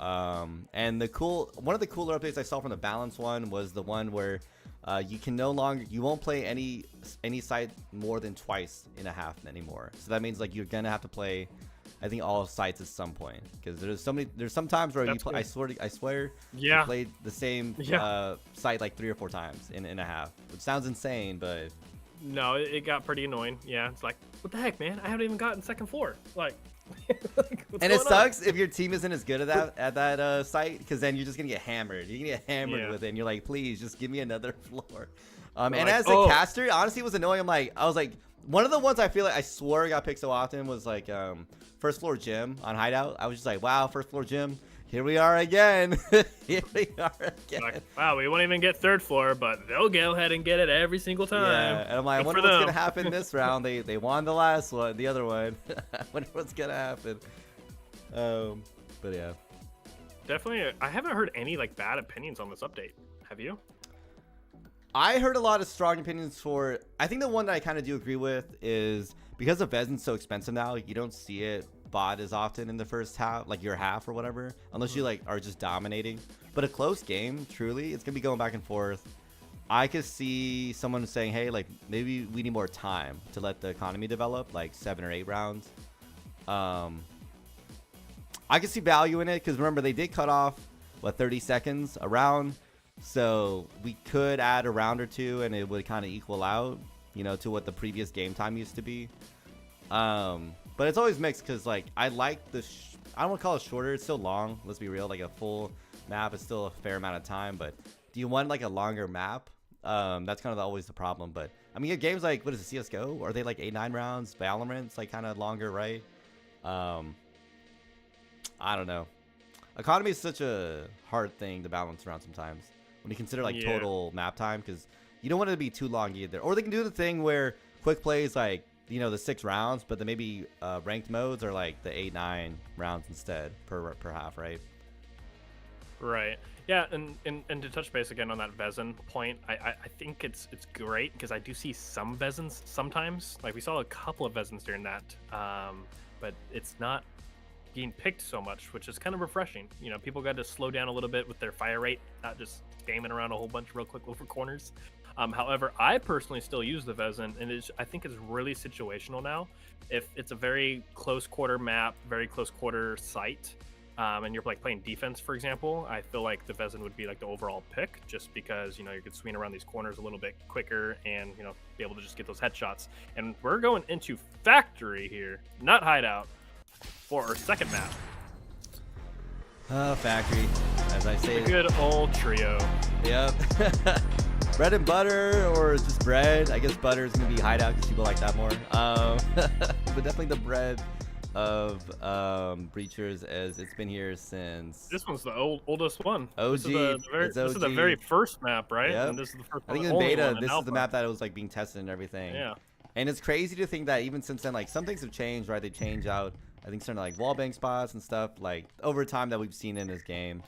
And one of the cooler updates I saw from the balance one was the one where you won't play any site more than twice in a half anymore. So that means like you're gonna have to play, I think, all sites at some point, because there's some times where I swear you played the same site like 3 or 4 times in a half, which sounds insane, but no, it got pretty annoying. Yeah, it's like, what the heck, man? I haven't even gotten second floor. Like, and it sucks if your team isn't as good at that site, because then you're just gonna get hammered. You're gonna get hammered with it, and you're like, please just give me another floor. And like, as a caster, honestly, it was annoying. I was like, one of the ones I feel like I swore got picked so often was like first floor gym on hideout. I was just like, wow, first floor gym. Here we are again. Here we are again. Like, wow, we won't even get third floor, but they'll go ahead and get it every single time. Yeah, and I'm like, I wonder what's gonna happen this round. They won the last one, the other one. I wonder what's gonna happen. But yeah, definitely. I haven't heard any like bad opinions on this update. Have you? I heard a lot of strong opinions for. I think the one that I kind of do agree with is because the Vezina's so expensive now, you don't see it bot as often in the first half, like your half or whatever, unless you like are just dominating. But a close game, truly, it's gonna be going back and forth. I could see someone saying, hey, like maybe we need more time to let the economy develop, like 7 or 8 rounds. I could see value in it, because remember, they did cut off 30 seconds a round, so we could add a round or 2 and it would kind of equal out, to what the previous game time used to be. But it's always mixed, because like I like I don't want to call it shorter, it's still long, let's be real. Like a full map is still a fair amount of time, but do you want like a longer map? That's kind of always the problem. But I mean, you have games like, what is it, CSGO? Are they like 8-9 rounds? Valorant's like kind of longer, right? I don't know. Economy is such a hard thing to balance around sometimes when you consider like total map time, because you don't want it to be too long either. Or they can do the thing where quick plays like, the 6 rounds, but then maybe ranked modes are like the 8-9 rounds instead per half, right? Right. Yeah, and to touch base again on that Vezin point, I think it's great because I do see some Vezins sometimes. Like we saw a couple of Vezins during that, but it's not being picked so much, which is kind of refreshing. You know, people got to slow down a little bit with their fire rate, not just spamming around a whole bunch real quick over corners. However, I personally still use the Vezin, and I think it's really situational now. If it's a very close quarter map, very close quarter site, and you're like playing defense, for example, I feel like the Vezin would be like the overall pick, just because you know you could swing around these corners a little bit quicker and you know be able to just get those headshots. And we're going into factory here, not hideout, for our second map. Factory, as I say. The good old trio. Yep. Bread and butter, or just bread. I guess butter is gonna be hideout because people like that more. But definitely the bread of Breachers, as it's been here since. This one's the oldest one. OG. This is the very first map, right? Yep. And this is the first I think one, in only beta, one this is alpha. the map that was like being tested and everything. Yeah. And it's crazy to think that even since then, like some things have changed, right? They change out, I think, certain like wallbang spots and stuff, like over time that we've seen in this game.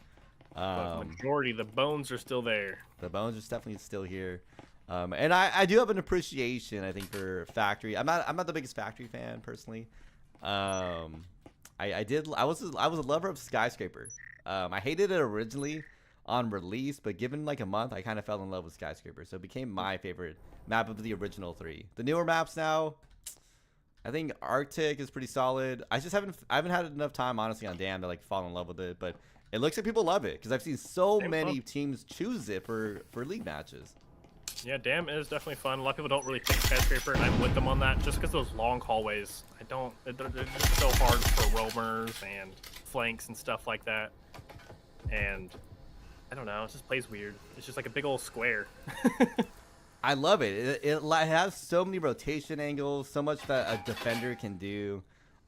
But majority, the bones are still there. The bones are definitely still here. And I do have an appreciation, I think, for Factory. I'm not the biggest Factory fan personally. I was a lover of Skyscraper. I hated it originally on release, but given like a month, I kind of fell in love with Skyscraper. So it became my favorite map of the original 3. The newer maps now, I think Arctic is pretty solid. I haven't had enough time honestly on Dam to like fall in love with it, but it looks like people love it because I've seen so many teams choose it for league matches. Yeah, Dam is definitely fun. A lot of people don't really pick Skyscraper, and I'm with them on that just because those long hallways. They're just so hard for roamers and flanks and stuff like that. And I don't know, it just plays weird. It's just like a big old square. I love it. It has so many rotation angles, so much that a defender can do.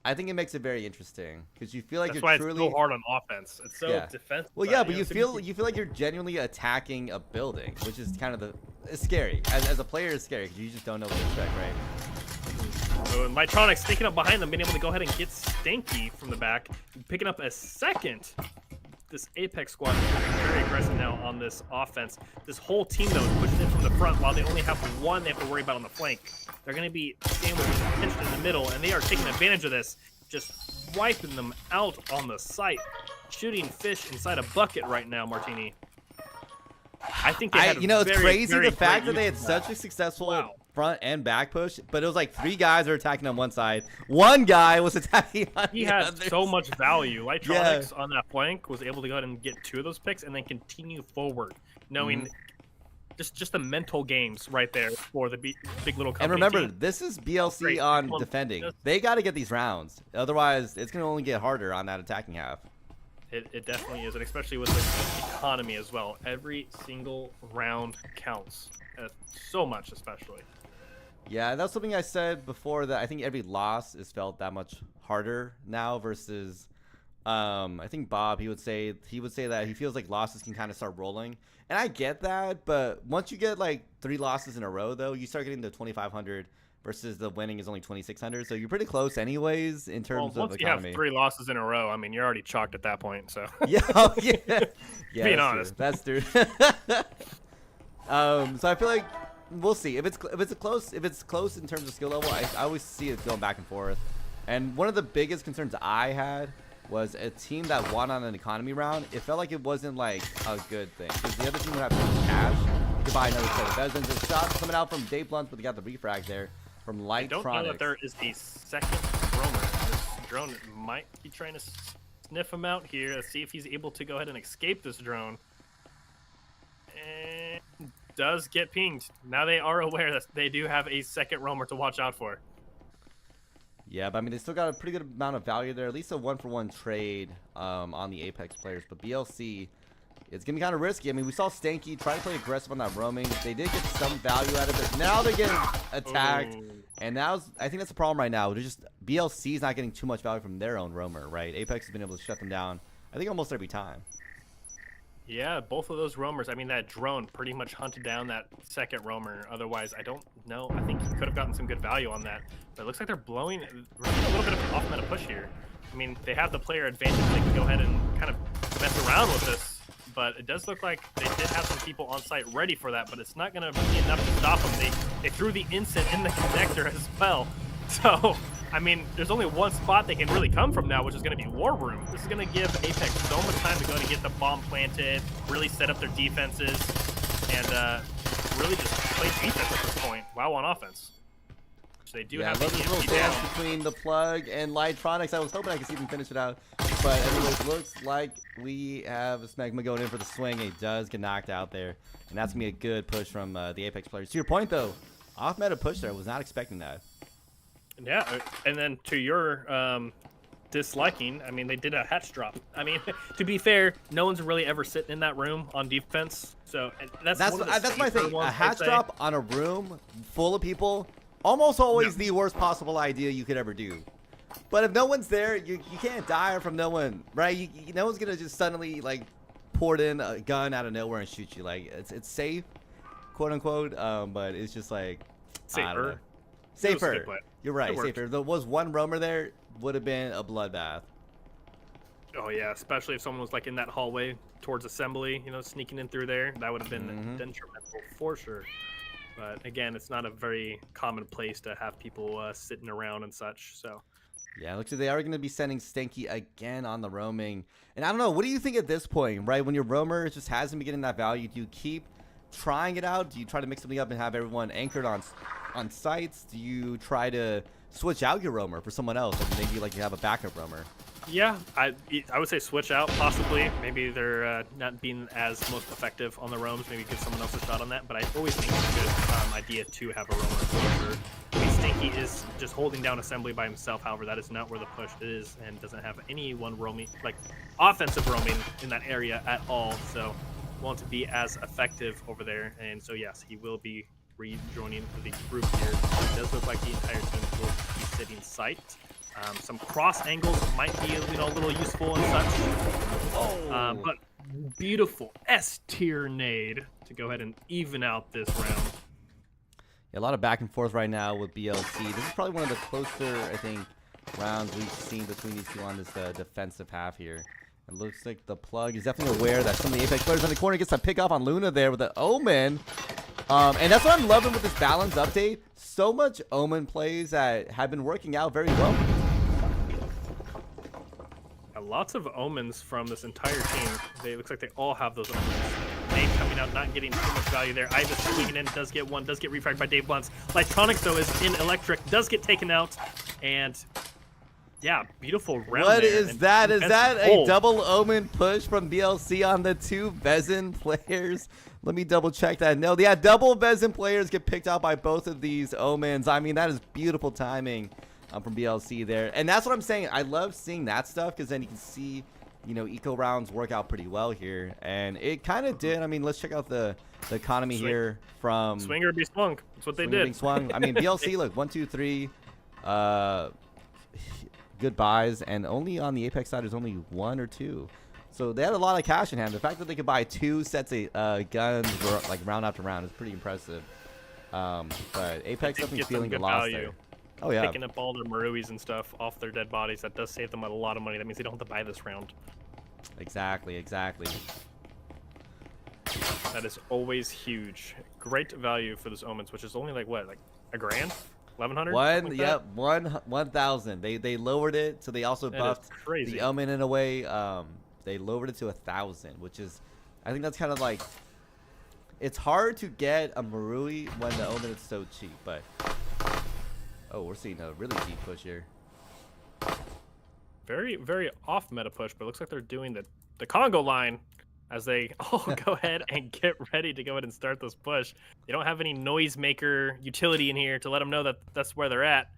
I think it makes it very interesting because you feel like That's you're why truly it's so hard on offense. It's so defensive. Well, yeah, but you feel like you're genuinely attacking a building, which is kind of it's scary. As a player, it's scary because you just don't know what to expect, right? So Mytronic sneaking up behind them, being able to go ahead and get Stinky from the back, picking up a second. This Apex squad is very aggressive now on this offense. This whole team, though, is pushing in from the front while they only have one they have to worry about on the flank. They're going to be staying with tension in the middle, and they are taking advantage of this, just wiping them out on the site. Shooting fish inside a bucket right now, Martini. I think they had it's crazy the fact that they had use of such a successful Wow. front and back push, but it was like 3 guys are attacking on one side. One guy was attacking on He the has other so side. much value. Lightronics on that flank was able to go ahead and get 2 of those picks and then continue forward, knowing just the mental games right there for the big little company. And remember, team. this is BLC Great. on defending. They got to get these rounds. Otherwise, it's going to only get harder on that attacking half. It definitely is, and especially with the economy as well. Every single round counts, so much especially. Yeah, that's something I said before, that I think every loss is felt that much harder now versus I think Bob, he would say that he feels like losses can kind of start rolling. And I get that, but once you get like 3 losses in a row though, you start getting to 2,500 versus the winning is only 2,600. So you're pretty close anyways in terms of once economy. you have 3 losses in a row, I mean, you're already chalked at that point. So Yeah, yeah. Being honest. That's true. So I feel like we'll see if it's close in terms of skill level. I always see it going back and forth. And one of the biggest concerns I had was a team that won on an economy round. It felt like it wasn't like a good thing because the other team would have so much cash to buy another set of Bezins. There's shots coming out from Dave Blunts, but they got the refrag there from Lightronics. I don't know that there is a second roamer. This drone might be trying to sniff him out here. Let's see if he's able to go ahead and escape this drone. And does get pinged. Now they are aware that they do have a second roamer to watch out for. Yeah, but I mean, they still got a pretty good amount of value there. At least a 1-for-1 trade on the Apex players. But BLC, it's going to be kind of risky. I mean, we saw Stanky try to play aggressive on that roaming. They did get some value out of it. Now they're getting attacked. Ooh. And now I think that's the problem right now. They're just BLC is not getting too much value from their own roamer, right? Apex has been able to shut them down, I think, almost every time. Yeah, both of those roamers. I mean, that drone pretty much hunted down that second roamer. Otherwise, I don't know. I think he could have gotten some good value on that. But it looks like they're blowing a little bit of an off-meta push here. I mean, they have the player advantage. They can go ahead and kind of mess around with this. but it does look like they did have some people on site ready for that, but it's not going to be enough to stop them. They threw the instant in the connector as well. So, I mean, there's only one spot they can really come from now, which is going to be War Room. This is going to give Apex so much time to go and get the bomb planted, really set up their defenses, and really just play defense at this point. WoW on offense. So they do have a little dance between the plug and Lightronics. I was hoping I could see them finish it out. But anyways, looks like we have Smegma going in for the swing. He does get knocked out there. And that's going to be a good push from the Apex players. To your point, though, off-meta push there. I was not expecting that. Yeah, and then to your disliking, I mean, they did a hatch drop. I mean, to be fair, no one's really ever sitting in that room on defense. So that's my thing. A hatch drop on a room full of people, almost always the worst possible idea you could ever do. But if no one's there, you can't die from no one, right? No one's gonna just suddenly like pour in a gun out of nowhere and shoot you. Like it's safe, quote unquote. But it's just like safer. Safer. You're right. Safer. If there was one roamer there, would have been a bloodbath. Oh yeah, especially if someone was like in that hallway towards assembly, you know, sneaking in through there, that would have been detrimental for sure. But again, it's not a very common place to have people sitting around and such. So. Yeah, looks like they are going to be sending Stinky again on the roaming. And I don't know, what do you think at this point, right? When your roamer just hasn't been getting that value, do you keep trying it out? Do you try to mix something up and have everyone anchored on sites? Do you try to switch out your roamer for someone else? Like maybe like you have a backup roamer. Yeah, I would say switch out possibly. Maybe they're not being as most effective on the roams. Maybe give someone else a shot on that. But I always think it's a good idea to have a roamer for sure. I mean, Stinky is just holding down assembly by himself. However, that is not where the push is and doesn't have anyone roaming, like offensive roaming in that area at all. So won't be as effective over there. And so yes, he will be rejoining the group here. It does look like the entire team will be sitting site. Some cross angles might be, you know, a little useful and such. But beautiful S-tier nade to go ahead and even out this round. Yeah, a lot of back and forth right now with BLC. This is probably one of the closer, I think, rounds we've seen between these two on this defensive half here. It looks like the plug is definitely aware that some of the Apex players on the corner gets a pick off on Luna there with the Omen. And that's what I'm loving with this balance update. So much Omen plays that have been working out very well. Lots of Omens from this entire team. It looks like they all have those Omens. Dave coming out, not getting too much value there. Ibis swinging in, does get one, does get refragged by Dave Blunts. Lightronics, though, is in electric, does get taken out. And, yeah, beautiful round. What is that? Is that a double Omen push from BLC on the two Vezin players? Let me double check that. No, yeah, double Vezin players get picked out by both of these Omens. I mean, that is beautiful timing. From BLC there, and that's what I'm saying. I love seeing that stuff because then you can see, you know, eco rounds work out pretty well here, and it kind of did. I mean, let's check out the economy here from Swinger be swung. That's what they did. Being swung. I mean, BLC look 1, 2, 3, good buys, and only on the Apex side there's only 1 or 2. So they had a lot of cash in hand. The fact that they could buy 2 sets of guns like round after round is pretty impressive. But Apex definitely feeling the loss there. Oh, yeah. Picking up all their Maruis and stuff off their dead bodies. That does save them a lot of money. That means they don't have to buy this round. Exactly. That is always huge. Great value for this Omens, which is only like what, like a grand? 1,100? Yep, 1,000. They lowered it, so they also buffed the Omen in a way. They lowered it to 1,000, which is, I think that's kind of like, it's hard to get a Marui when the Omen is so cheap, but. Oh, we're seeing a really deep push here. Very, very off meta push, but it looks like they're doing the Congo line as they all go ahead and get ready to go ahead and start this push. They don't have any noisemaker utility in here to let them know that that's where they're at.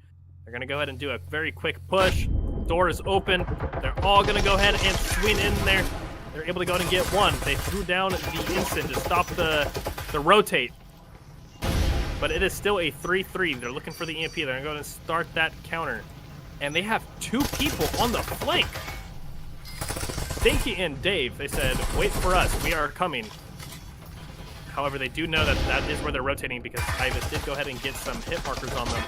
They're going to go ahead and do a very quick push. Door is open. They're all going to go ahead and swing in there. They're able to go ahead and get one. They threw down the instant to stop the rotate. But it is still a 3-3. They're looking for the EMP. They're going to go and start that counter. And they have 2 people on the flank. Stinky and Dave, they said, wait for us. We are coming. However, they do know that that is where they're rotating because Ibis did go ahead and get some hit markers on them.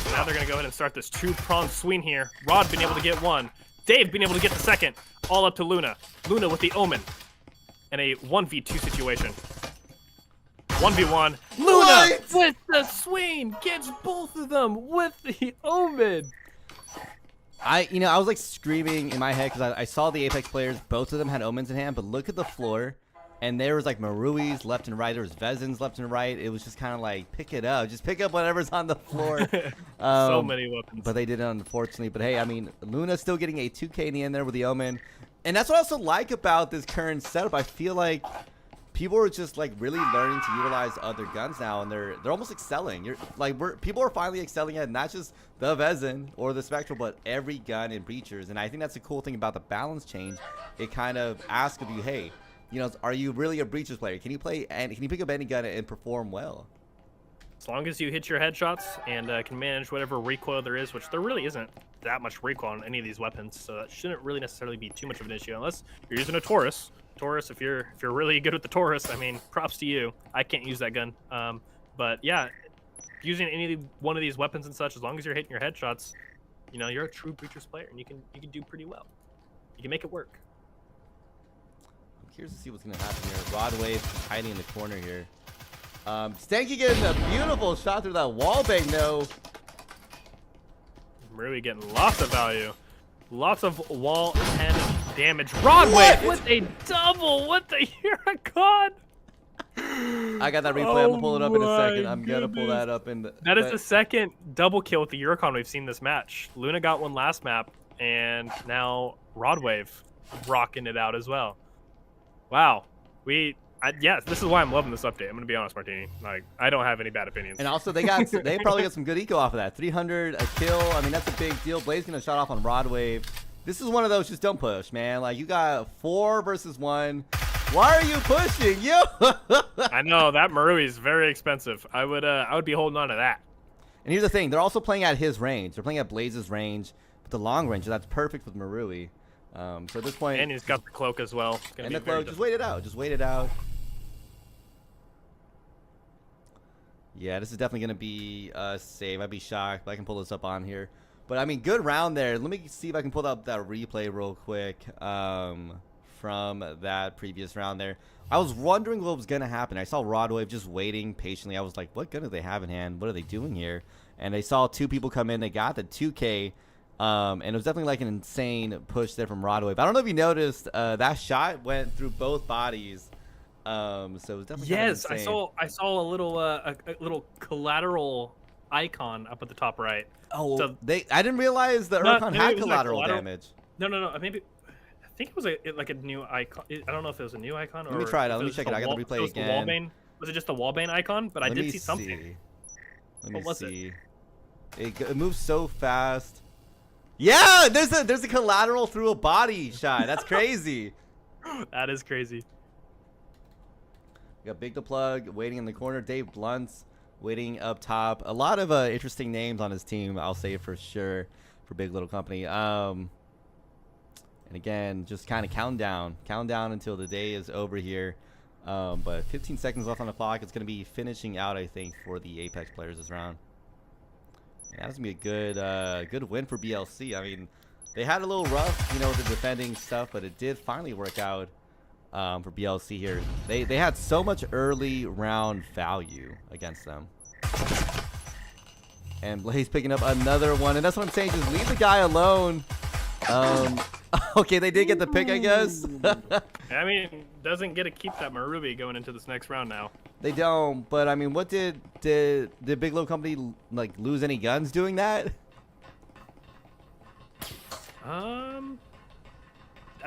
So now they're going to go ahead and start this 2-pronged swing here. Rod being able to get one. Dave being able to get the second. All up to Luna. Luna with the Omen. in a 1v2 situation. 1v1. Luna What? with the swing gets both of them with the Omen. I was like screaming in my head because I saw the Apex players. Both of them had Omens in hand, but look at the floor. And there was like Maruis left and right. There was Vezins left and right. It was just kind of like, pick it up. Just pick up whatever's on the floor. So many weapons. But they didn't, unfortunately. But hey, I mean, Luna's still getting a 2K in the end there with the Omen. And that's what I also like about this current setup. I feel like people are just like really learning to utilize other guns now, and they're almost excelling. People are finally excelling at not just the Vezin or the Spectral, but every gun in Breachers. And I think that's the cool thing about the balance change. It kind of asks of you, hey, are you really a Breachers player? Can you play and can you pick up any gun and perform well? As long as you hit your headshots and can manage whatever recoil there is, which there really isn't that much recoil on any of these weapons, so that shouldn't really necessarily be too much of an issue unless you're using a Taurus. Taurus, if you're really good with the Taurus, I mean, props to you. I can't use that gun, but yeah, using one of these weapons and such, as long as you're hitting your headshots, you're a true Breachers player, and you can do pretty well. You can make it work. Curious to see what's going to happen here. Rod Wave hiding in the corner here. Stanky getting a beautiful shot through that wall bang, though. Really getting lots of value. Lots of wall and damage. Rod Wave with a double. What the Huracan? I got that replay. I'm going to pull it up in a second. I'm going to pull that up. That is the second double kill with the Huracan we've seen this match. Luna got one last map, and now Rod Wave rocking it out as well. Wow. Yes, this is why I'm loving this update. I'm gonna be honest, Martini. Like, I don't have any bad opinions. And also, they probably got some good eco off of that. 300 a kill. I mean, that's a big deal. Blaze gonna shut off on Rod Wave. This is one of those just don't push, man. Like, you got 4 versus 1. Why are you pushing? Yo. I know that Marui is very expensive. I would be holding on to that. And here's the thing: they're also playing at his range. They're playing at Blaze's range, but the long range. So that's perfect with Marui. So at this point, and he's got the cloak as well. And the cloak, just wait it out. Just wait it out. Yeah, this is definitely gonna be a save. I'd be shocked, but I can pull this up on here. But I mean, good round there. Let me see if I can pull up that replay real quick from that previous round there. I was wondering what was gonna happen. I saw Rodwave just waiting patiently. I was like, what gun do they have in hand? What are they doing here? And they saw 2 people come in. They got the 2K. And it was definitely like an insane push there from Rodwave. I don't know if you noticed, that shot went through both bodies. So it was definitely yes, kind of I saw a little collateral icon up at the top right. Oh, so, I didn't realize the Urcon had collateral damage. No. Maybe I think it was like a new icon. I don't know if it was a new icon or. Let me try it out. Let me check it. I got the replay again. Was it just the wallbane icon? But I did see something. Let me see. It moves so fast. Yeah, there's a collateral through a body shot. That's crazy. That is crazy. We got Big the Plug waiting in the corner. Dave Blunt's waiting up top. A lot of interesting names on his team, I'll say for sure, for Big Little Company. And again, just kind of count down until the day is over here. But 15 seconds left on the clock. It's going to be finishing out, I think, for the Apex players this round. Yeah, that's gonna be a good win for BLC. I mean, they had a little rough, with the defending stuff, but it did finally work out for BLC here. They had so much early round value against them. And Blaze picking up another one, and that's what I'm saying. Just leave the guy alone. Okay, they did get the pick, I guess. I mean, doesn't get to keep that Marubi going into this next round now. They don't, but I mean, what did Big Little Company like lose any guns doing that? I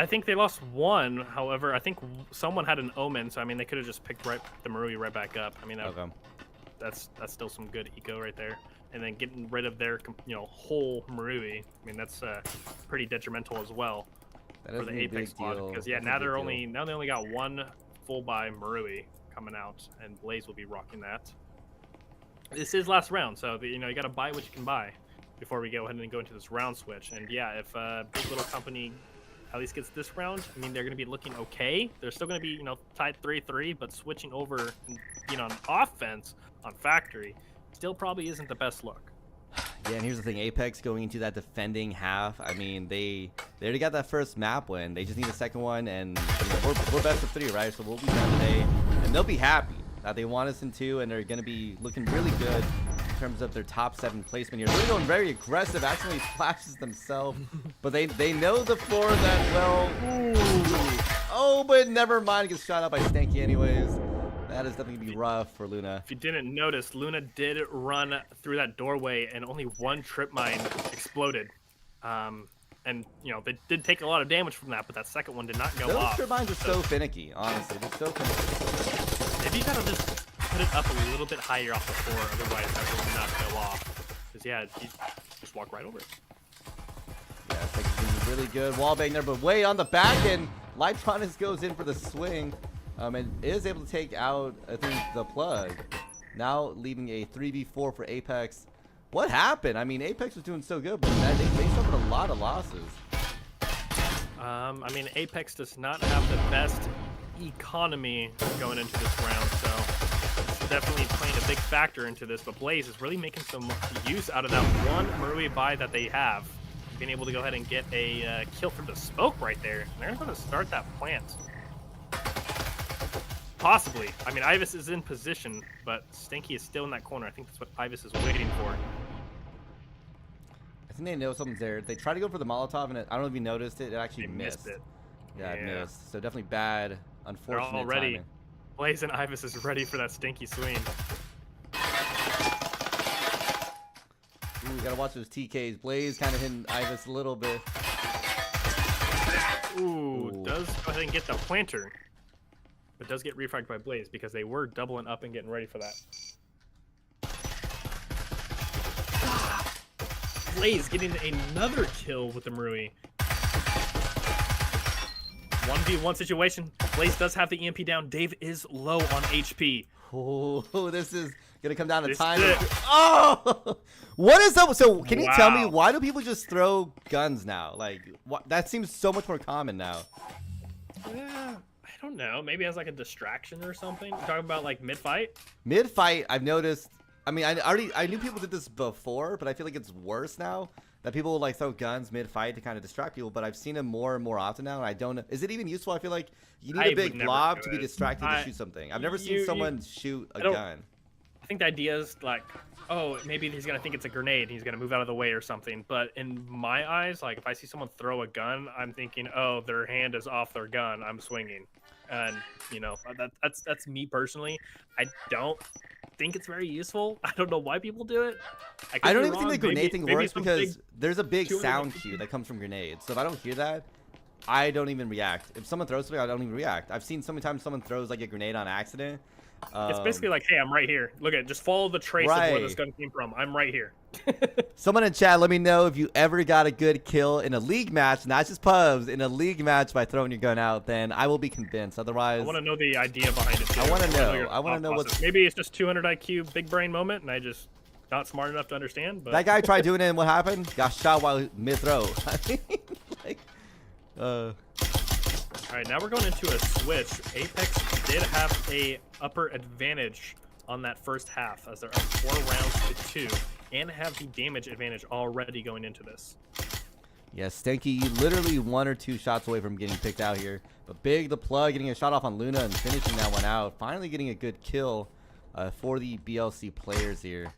think they lost one. However, I think someone had an Omen, so I mean, they could have just picked the Marubi right back up. I mean, that's still some good eco right there. And then getting rid of their whole Marubi, I mean, that's pretty detrimental as well for the Apex squad. Because yeah, now they only got one full buy Marubi coming out, and Blaze will be rocking that. This is last round, so you got to buy what you can buy before we go ahead and go into this round switch. And yeah, if Big Little Company at least gets this round, I mean, they're going to be looking okay. They're still going to be tied 3-3, but switching over on offense on Factory still probably isn't the best look. Yeah, and here's the thing, Apex going into that defending half, I mean, they already got that first map win. They just need a second one, and you know, we're best of 3, right? So we'll be done today, and they'll be happy that they want us in 2, and they're going to be looking really good in terms of their top 7 placement here. They're going very aggressive, actually splashes themselves, but they know the floor that well. Ooh. Oh, but never mind, gets shot out by Stanky anyways. That is definitely going to be rough for Luna. If you didn't notice, Luna did run through that doorway and only one trip mine exploded. And, you know, they did take a lot of damage from that, but that second one did not go off. Those trip mines are so finicky, honestly. They're so finicky. Maybe you gotta just put it up a little bit higher off the floor, otherwise that will not go off. Because, yeah, you just walk right over it. Yeah, it's like it's really good wallbang there, but way on the back end, Lightronix goes in for the swing. And is able to take out, I think, the plug. Now leaving a 3v4 for Apex. What happened? I mean, Apex was doing so good, but they suffered a lot of losses. I mean, Apex does not have the best economy going into this round, so it's definitely playing a big factor into this. But Blaze is really making some use out of that one Marui buy that they have, being able to go ahead and get a kill for the smoke right there. And they're going to start that plant. Possibly. I mean, Ivis is in position, but Stinky is still in that corner. I think that's what Ivis is waiting for. I think they know something's there. They tried to go for the Molotov, and I don't know if you noticed it. It actually missed. It. Yeah, it missed. So definitely bad, unfortunate They're all ready. timing. Blaze and Ivis is ready for that Stinky swing. Ooh, you gotta watch those TKs. Blaze kind of hitting Ivis a little bit. Ooh, does go ahead and get the planter. But does get refragged by Blaze because they were doubling up and getting ready for that. Blaze getting another kill with the Marui. 1v1 situation. Blaze does have the EMP down. Dave is low on HP. Oh, this is gonna come down to This time. is it. Oh, what is up? So, can you tell me why do people just throw guns now? Like, that seems so much more common now. Yeah, I don't know. Maybe as like a distraction or something. You're talking about like mid-fight? Mid-fight, I've noticed. I mean, I knew people did this before, but I feel like it's worse now. That people will like throw guns mid-fight to kind of distract people, but I've seen them more and more often now, and I don't know. Is it even useful? I feel like you need a big blob to be distracted to shoot something. I've never seen someone shoot a gun. I think the idea is like, oh, maybe he's going to think it's a grenade. He's going to move out of the way or something. But in my eyes, like if I see someone throw a gun, I'm thinking, oh, their hand is off their gun. I'm swinging. And, you know, that's me personally. I don't think it's very useful. I don't know why people do it. I don't even think the grenade thing works because there's a big sound cue that comes from grenades. So if I don't hear that, I don't even react. If someone throws something, I don't even react. I've seen so many times someone throws like a grenade on accident. It's basically like, hey, I'm right here. Look at, just follow the trace of where this gun came from. I'm right here. Someone in chat, let me know if you ever got a good kill in a league match, not just pubs, in a league match by throwing your gun out. Then I will be convinced. Otherwise, I want to know the idea behind it too. I want to know. I want to know what's. Maybe it's just 200 IQ, big brain moment, and I just not smart enough to understand. But that guy tried doing it, and what happened? Got shot while mid throw. I mean, like, All right, now we're going into a switch. Apex did have a upper advantage on that first half as they're up 4 rounds to 2 and have the damage advantage already going into this. Yeah, Stanky literally 1 or 2 shots away from getting picked out here. But Big the Plug getting a shot off on Luna and finishing that one out. Finally getting a good kill for the BLC players here.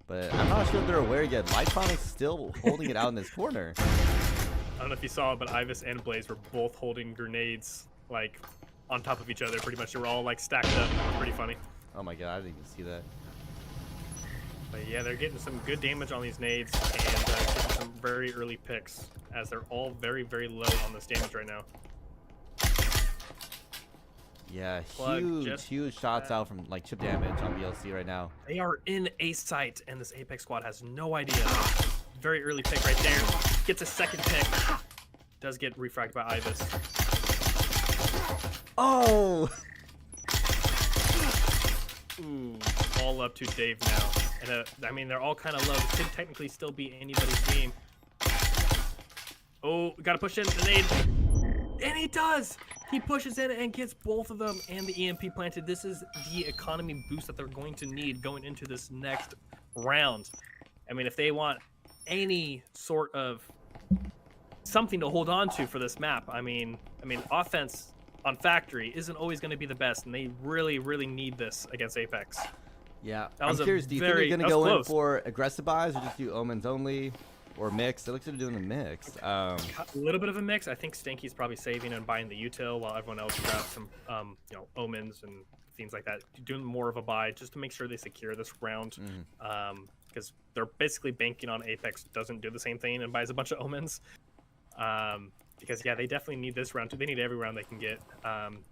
But I'm not sure if they're aware yet. Lightronix still holding it out in this corner. I don't know if you saw it, but Ivis and Blaze were both holding grenades like on top of each other. Pretty much, they were all like stacked up. Pretty funny. Oh my god, I didn't even see that. But yeah, they're getting some good damage on these nades and getting some very early picks as they're all very, very low on this damage right now. Yeah, Plug huge shots out from like chip damage on BLC right now. They are in a site, and this Apex squad has no idea. Very early pick right there. Gets a second pick. Does get refragged by Ivis. Oh! Ooh, all up to Dave now. And I mean, they're all kind of low. This could technically still be anybody's game. Oh, gotta push in the nade. And he does! He pushes in and gets both of them and the EMP planted. This is the economy boost that they're going to need going into this next round. I mean, if they want any sort of something to hold on to for this map, I mean, offense on Factory isn't always going to be the best, and they really, really need this against Apex. Yeah, That I'm was curious. Do you think they're going to go in close. for aggressive buys or just do omens only, or mix? It looks like they're doing a mix. A little bit of a mix. I think Stanky's probably saving and buying the util while everyone else grabs some, omens and things like that. Doing more of a buy just to make sure they secure this round, because they're basically banking on Apex doesn't do the same thing and buys a bunch of omens. Because yeah, they definitely need this round too. They need every round they can get.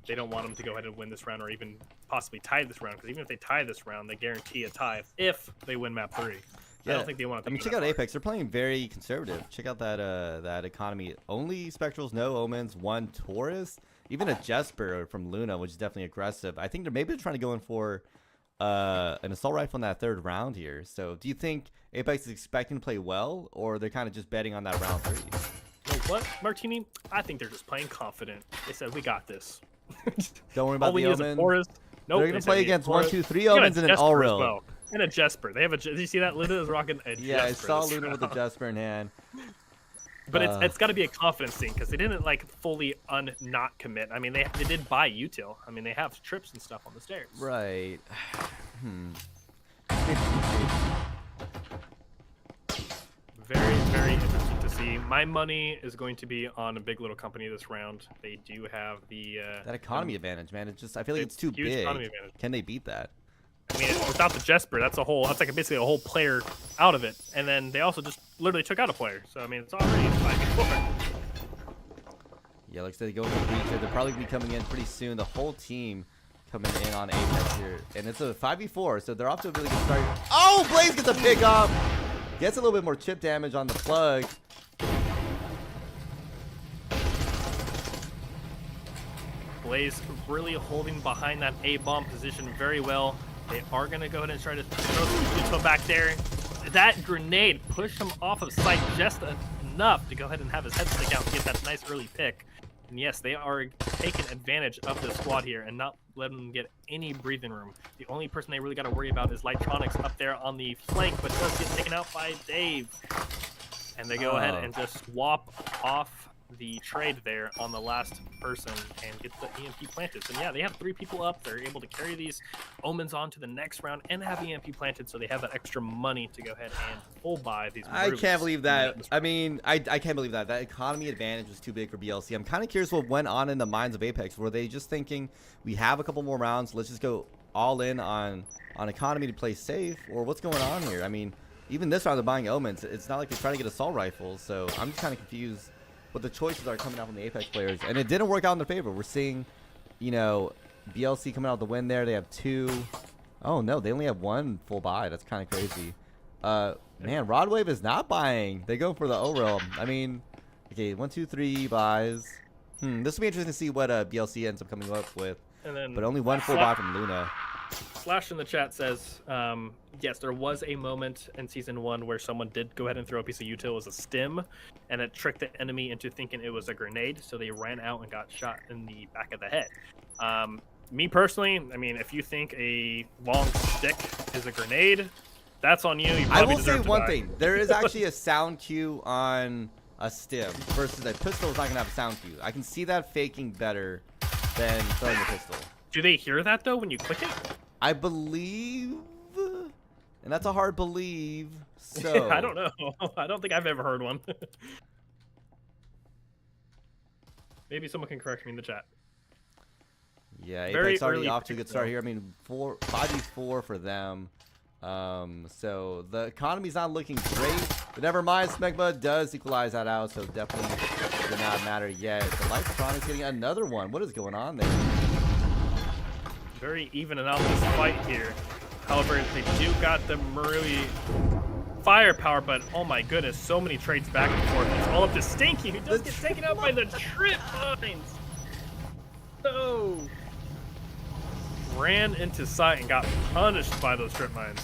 They don't want them to go ahead and win this round or even possibly tie this round, because even if they tie this round, they guarantee a tie if they win map 3. Yeah, I don't think they want to. I mean, check out Apex. They're playing very conservative. Check out that economy. Only Spectrals, no omens, 1 Taurus, even a Jesper from Luna, which is definitely aggressive. I think they're maybe trying to go in for an assault rifle in that 3rd round here. So, do you think Apex is expecting to play well, or they're kind of just betting on that round 3? You know what, Martini? I think they're just playing confident. They said, we got this. Don't worry about all we the need is a omen. Taurus. Nope, They're going to play against 1, 2, 3 omens and an all real. Well. And a Jesper. They have a. Did you see that? Luna is rocking a Jesper. Yeah, I saw Luna with a Jesper in hand. But it's got to be a confidence thing, because they didn't like fully not commit. I mean, they did buy util. I mean, they have trips and stuff on the stairs. Right. Very, very interesting to see. My money is going to be on a big little company this round. They do have the that economy advantage, man. It's just, I feel like it's too huge big. economy advantage. Can they beat that? I mean, without the Jesper, that's like basically a whole player out of it. And then they also just literally took out a player. So I mean, it's already 5v4. Yeah, looks like they go for the breach here. They're probably gonna be coming in pretty soon. The whole team coming in on Apex here, and it's a 5v4, so they're off to a really good start. Oh, Blaze gets a pick off. Gets a little bit more chip damage on the plug. Blaze really holding behind that A-bomb position very well. They are going to go ahead and try to throw some util back there. That grenade pushed him off of sight just enough to go ahead and have his head stick out and get that nice early pick. And yes, they are taking advantage of the squad here and not letting them get any breathing room. The only person they really got to worry about is Lightronics up there on the flank, but does get taken out by Dave. And they go ahead and just swap off the trade there on the last person and get the EMP planted. So yeah, they have 3 people up. They're able to carry these omens on to the next round and have EMP planted, so they have that extra money to go ahead and full buy these moves. I can't believe that. I mean, I can't believe that. That economy advantage was too big for BLC. I'm kind of curious what went on in the minds of Apex. Were they just thinking, we have a couple more rounds, let's just go all in on economy to play safe? Or what's going on here? I mean, even this round they're buying omens. It's not like they're trying to get assault rifles, so I'm just kind of confused what the choices are coming out from the Apex players. And it didn't work out in their favor. We're seeing, BLC coming out the win there. They have 2. Oh, no, they only have 1 full buy. That's kind of crazy. Man, Rodwave is not buying. They go for the O-Realm. I mean, okay, 1, 2, 3 buys. This will be interesting to see what BLC ends up coming up with. And then But only 1 full buy from Luna. Slash in the chat says, yes, there was a moment in Season 1 where someone did go ahead and throw a piece of util as a stim, and it tricked the enemy into thinking it was a grenade, so they ran out and got shot in the back of the head. Me personally, I mean, if you think a long stick is a grenade, that's on you. I will say one thing. There is actually a sound cue on a stim versus a pistol is not going to have a sound cue. I can see that faking better than throwing a pistol. Do they hear that, though, when you click it? I believe, and that's a hard believe, so... I don't know. I don't think I've ever heard one. Maybe someone can correct me in the chat. Yeah, Apex already off to a good start here. I mean, 5v4 for them. So the economy's not looking great, but never mind. Smegma does equalize that out, so definitely did not matter yet. The Lighttronics getting another one. What is going on there? Very even and out this fight here. However, they do got the Marui firepower, but oh my goodness, so many trades back and forth. It's all up to Stinky, who does get taken out by the trip mines. No. Ran into sight and got punished by those trip mines.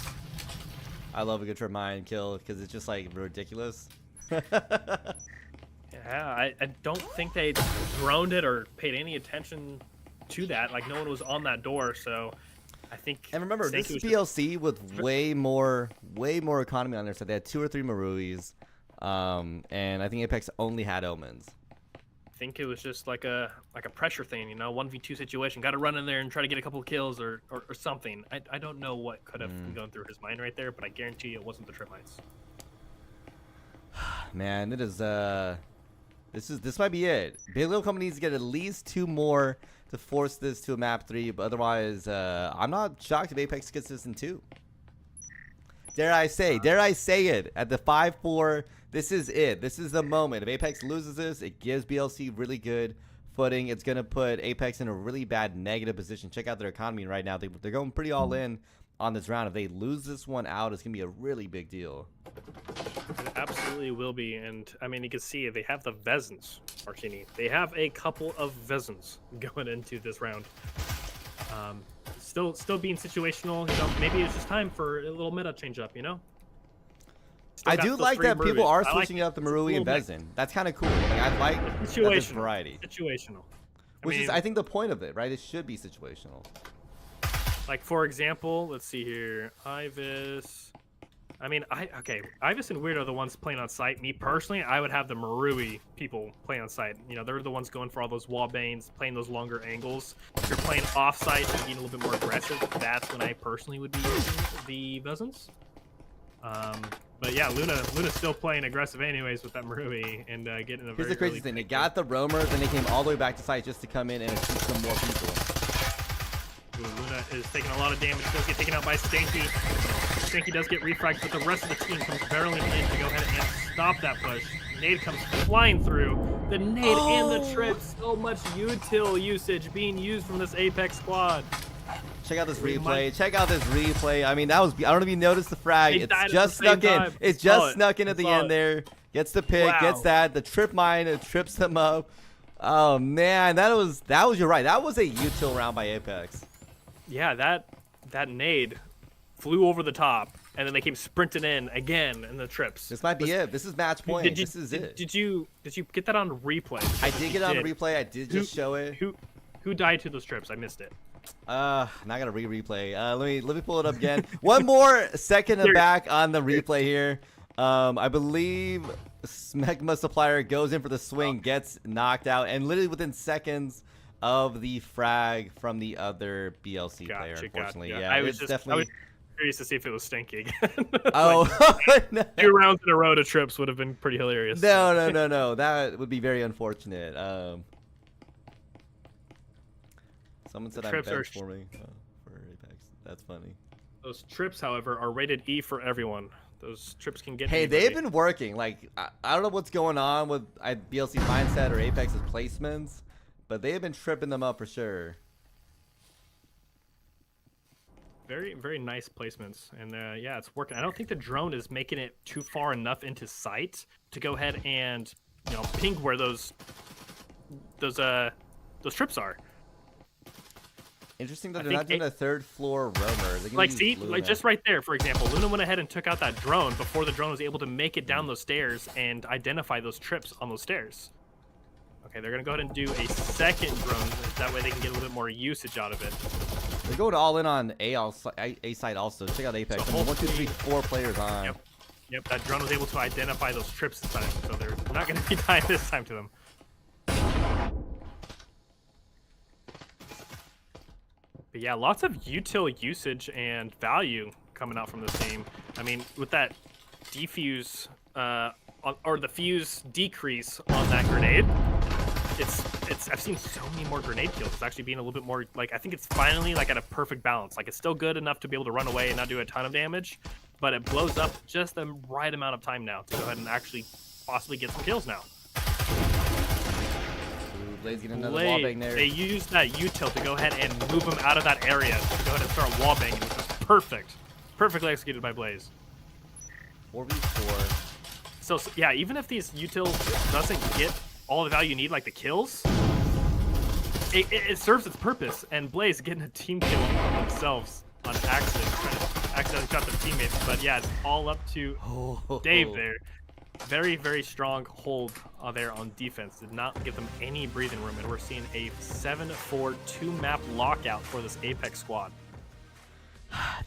I love a good trip mine kill because it's just like ridiculous. Yeah, I don't think they droned it or paid any attention to that. Like, no one was on that door, so I think. And remember, this is was BLC with way more economy on their side. They had 2 or 3 Maruis, and I think Apex only had Omens. I think it was just like a pressure thing, you know, 1v2 situation. Got to run in there and try to get a couple of kills or something. I don't know what could have been going through his mind right there, but I guarantee it wasn't the trip mines. Man, it is this might be it. Big Little Company needs to get at least 2 more to force this to a map 3, but otherwise, I'm not shocked if Apex gets this in 2. Dare I say it, at the 5-4, this is it. This is the moment. If Apex loses this, it gives BLC really good footing. It's going to put Apex in a really bad negative position. Check out their economy right now. They're going pretty all in on this round. If they lose this one out, it's going to be a really big deal. It absolutely will be. And, I mean, you can see they have the Vezins, Martini. They have a couple of Vezins going into this round. Still being situational. You know, maybe it's just time for a little meta change up, you know? I do like that people are switching up the Marui and Vezin. That's kind of cool. Like, I like this variety. Situational. Which is, I think, the point of it, right? It should be situational. Like, for example, let's see here. Ivis. I mean, Ivis and Weird are the ones playing on site. Me, personally, I would have the Marui people playing on site. You know, they're the ones going for all those wall bangs, playing those longer angles. If you're playing off-site and being a little bit more aggressive, that's when I personally would be using the Vezins. But yeah, Luna's still playing aggressive anyways with that Marui and getting a very. Here's the crazy thing: they got the roamers and they came all the way back to site just to come in and shoot some more people. Ooh, Luna is taking a lot of damage. Does get taken out by Stanky. Stanky does get refragged, but the rest of the team comes barreling in to go ahead and stop that push. Nade comes flying through. The nade and the trip. So much util usage being used from this Apex squad. Check out this replay. Check out this replay. I mean, that was. I don't know if you noticed the frag. It's just snuck in. It's just snuck in at the end there. Gets the pick. Wow. Gets that. The trip mine. It trips them up. Oh man, that was. You're right. That was a util round by Apex. Yeah, that nade flew over the top, and then they came sprinting in again in the trips. This might be it. This is match point. This is it. Did you get that on replay? I did get it on replay. I did just show it. Who died to those trips? I missed it. Now I gotta replay. Let me pull it up again. One more second back on the replay here. I believe Smegma Supplier goes in for the swing, gets knocked out, and literally within seconds of the frag from the other BLC player. Unfortunately, yeah, I was curious to see if it was Stanky again. Oh, no. 2 rounds in a row to trips would have been pretty hilarious. No. That would be very unfortunate. Someone said I'm benched for me for Apex. That's funny. Those trips, however, are rated E for everyone. Those trips can get. Hey, they've been working. Like I don't know what's going on with BLC mindset or Apex's placements, but they have been tripping them up for sure. Very, very nice placements, and yeah, it's working. I don't think the drone is making it too far enough into sight to go ahead and ping where those trips are. Interesting that they're not doing a 3rd floor roamer. Like, see, like just right there, for example, Luna went ahead and took out that drone before the drone was able to make it down those stairs and identify those trips on those stairs. Okay, they're gonna go ahead and do a 2nd drone. That way they can get a little bit more usage out of it. They're going all in on A side also. Check out Apex. So 1, 2, 3, 4 players on. Yep, that drone was able to identify those trips this time, so they're not gonna be dying this time to them. But yeah, lots of util usage and value coming out from this team. I mean, with that defuse or the fuse decrease on that grenade, I've seen so many more grenade kills. It's actually being a little bit more like, I think it's finally like at a perfect balance. Like, it's still good enough to be able to run away and not do a ton of damage, but it blows up just the right amount of time now to go ahead and actually possibly get some kills now. Blaze getting another wall bang there. They used that util to go ahead and move him out of that area to go ahead and start wall banging, which was perfect. Perfectly executed by Blaze. 4v4. So yeah, even if these utils doesn't get all the value you need, like the kills, it serves its purpose. And Blaze getting a team kill on themselves on accident, trying to accidentally shot their teammates. But yeah, it's all up to Dave there. Very, very strong hold there on defense. Did not give them any breathing room, and we're seeing a 7-4 2-map lockout for this Apex squad.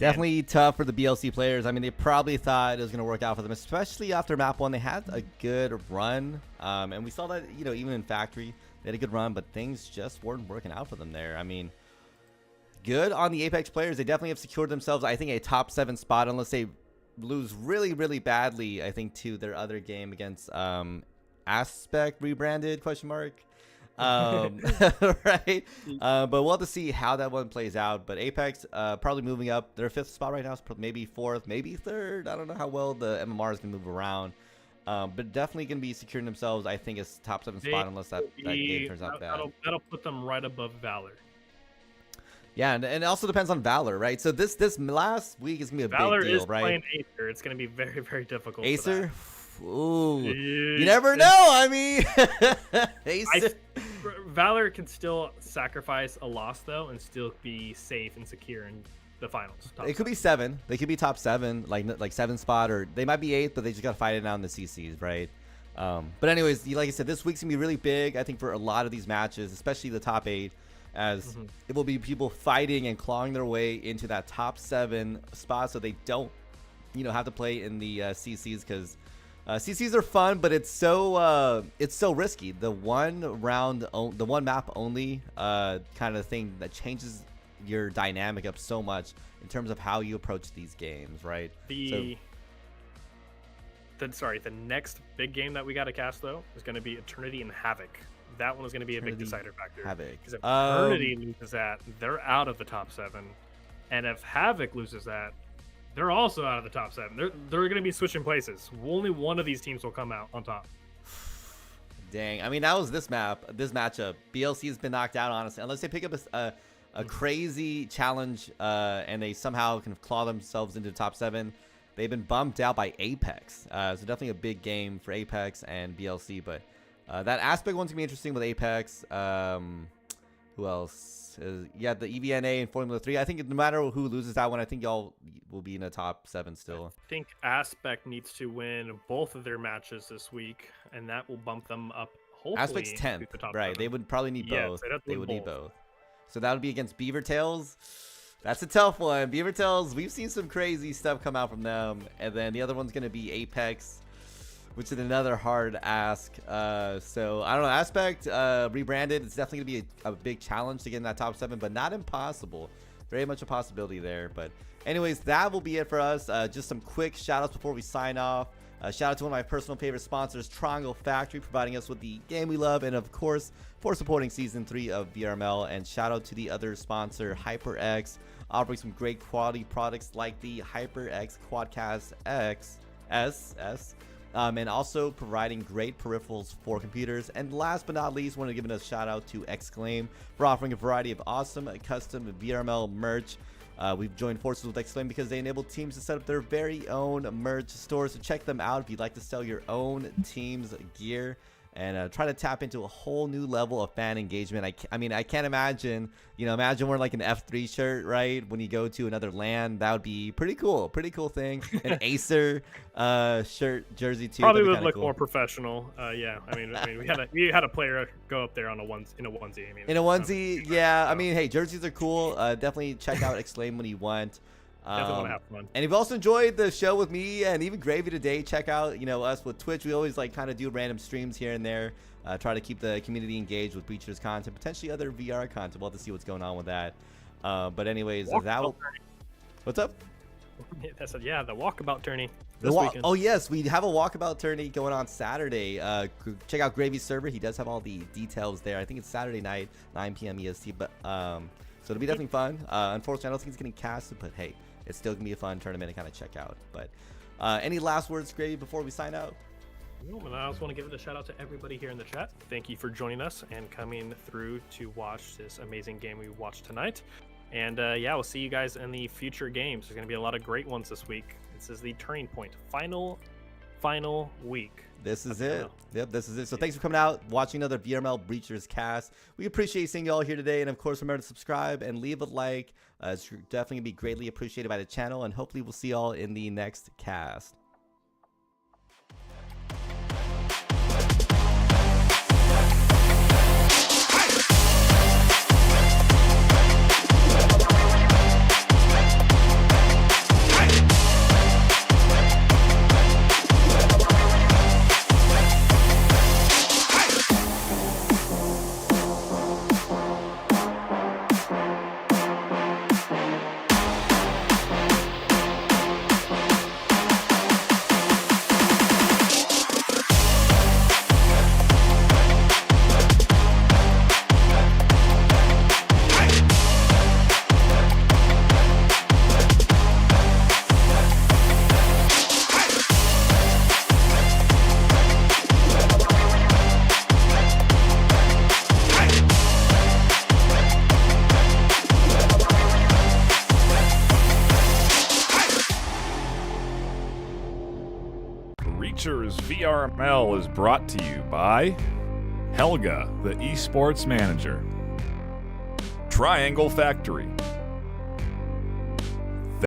Definitely tough for the BLC players. I mean, they probably thought it was going to work out for them, especially after map 1. They had a good run, and we saw that, you know, even in Factory, they had a good run, but things just weren't working out for them there. I mean, good on the Apex players. They definitely have secured themselves, I think, a top 7 spot, unless they lose really, really badly, I think, to their other game against Aspect rebranded, question mark. Right, but we'll have to see how that one plays out. But Apex probably moving up. Their 5th spot right now is maybe 4th, maybe 3rd. I don't know how well the MMR is gonna move around, but definitely gonna be securing themselves, I think, as top 7 spot, unless that game turns out bad. That'll put them right above Valor. Yeah, and it also depends on Valor, right? So this last week is gonna be a Valor big deal, is right? playing Acer. It's gonna be very, very difficult. Acer. Ooh, you never know. I mean, Acer. Valor can still sacrifice a loss though, and still be safe and secure in the finals. It could be 7. They could be top 7, like 7 spot, or they might be 8th, but they just gotta fight it out in the CCs, right? But anyways, like I said, this week's gonna be really big, I think, for a lot of these matches, especially the top 8, as it will be people fighting and clawing their way into that top 7 spot, so they don't, you know, have to play in the CCs, because CCs are fun, but it's so risky. The one map only kind of thing that changes your dynamic up so much in terms of how you approach these games, right? The next big game that we got to cast though is going to be Eternity and Havoc. That one is going to be a big decider factor. Havoc. Because if Eternity loses that, they're out of the top 7, and if Havoc loses that, they're also out of the top 7. They're going to be switching places. Only one of these teams will come out on top. Dang. I mean, that was this matchup. BLC has been knocked out, honestly. Unless they pick up a crazy challenge and they somehow can claw themselves into the top 7, they've been bumped out by Apex. So definitely a big game for Apex and BLC. But that Aspect one's going to be interesting with Apex. Who else? Yeah, the EVNA and Formula 3. I think no matter who loses that one, I think y'all will be in the top 7 still. I think Aspect needs to win both of their matches this week, and that will bump them up, hopefully. Aspect's 10th, right? 7. They would probably need both. They would need both. So that would be against Beaver Tails. That's a tough one. Beaver Tails, we've seen some crazy stuff come out from them. And then the other one's going to be Apex, which is another hard ask. So I don't know. Aspect rebranded. It's definitely gonna be a big challenge to get in that top 7, but not impossible. Very much a possibility there. But anyways, that will be it for us. Just some quick shout outs before we sign off. Shout out to one of my personal favorite sponsors, Triangle Factory, providing us with the game we love, and of course for supporting season 3 of VRML. And shout out to the other sponsor, HyperX, offering some great quality products like the HyperX Quadcast X SS. And also providing great peripherals for computers. And last but not least, want to give a shout out to Exclaim for offering a variety of awesome custom VRML merch. We've joined forces with Exclaim because they enable teams to set up their very own merch stores. So check them out if you'd like to sell your own team's gear and try to tap into a whole new level of fan engagement. I mean, I can't imagine, imagine wearing like an F3 shirt, right? When you go to another LAN, that would be pretty cool thing. An Acer shirt, jersey too. Probably would look more professional. Yeah, I mean, we had a player go up there in a onesie. I mean, in a onesie, yeah. I mean, hey, jerseys are cool. Definitely check out Exclaim when you want. Definitely want to have fun. And if you've also enjoyed the show with me and even Gravy today, check out us with Twitch. We always kind of do random streams here and there, try to keep the community engaged with Breachers content, potentially other VR content. We'll have to see what's going on with that. But anyways, what's up? That's yeah, the walkabout tourney this weekend. Oh yes, we have a walkabout tourney going on Saturday. Check out Gravy's server. He does have all the details there. I think it's Saturday night, 9 p.m. EST. But so it'll be definitely fun. Unfortunately, I don't think it's getting casted, but hey, it's still gonna be a fun tournament to kind of check out. But any last words, Gravy, before we sign out? And I also want to give a shout out to everybody here in the chat. Thank you for joining us and coming through to watch this amazing game we watched tonight. And yeah, we'll see you guys in the future games. There's going to be a lot of great ones this week. This is the turning point. Final week. This is it. Yep, this is it. So thanks for coming out, watching another VRML Breachers cast. We appreciate seeing you all here today. And of course, remember to subscribe and leave a like. It's definitely going to be greatly appreciated by the channel. And hopefully we'll see you all in the next cast. VRML is brought to you by Helga, the esports manager, Triangle Factory,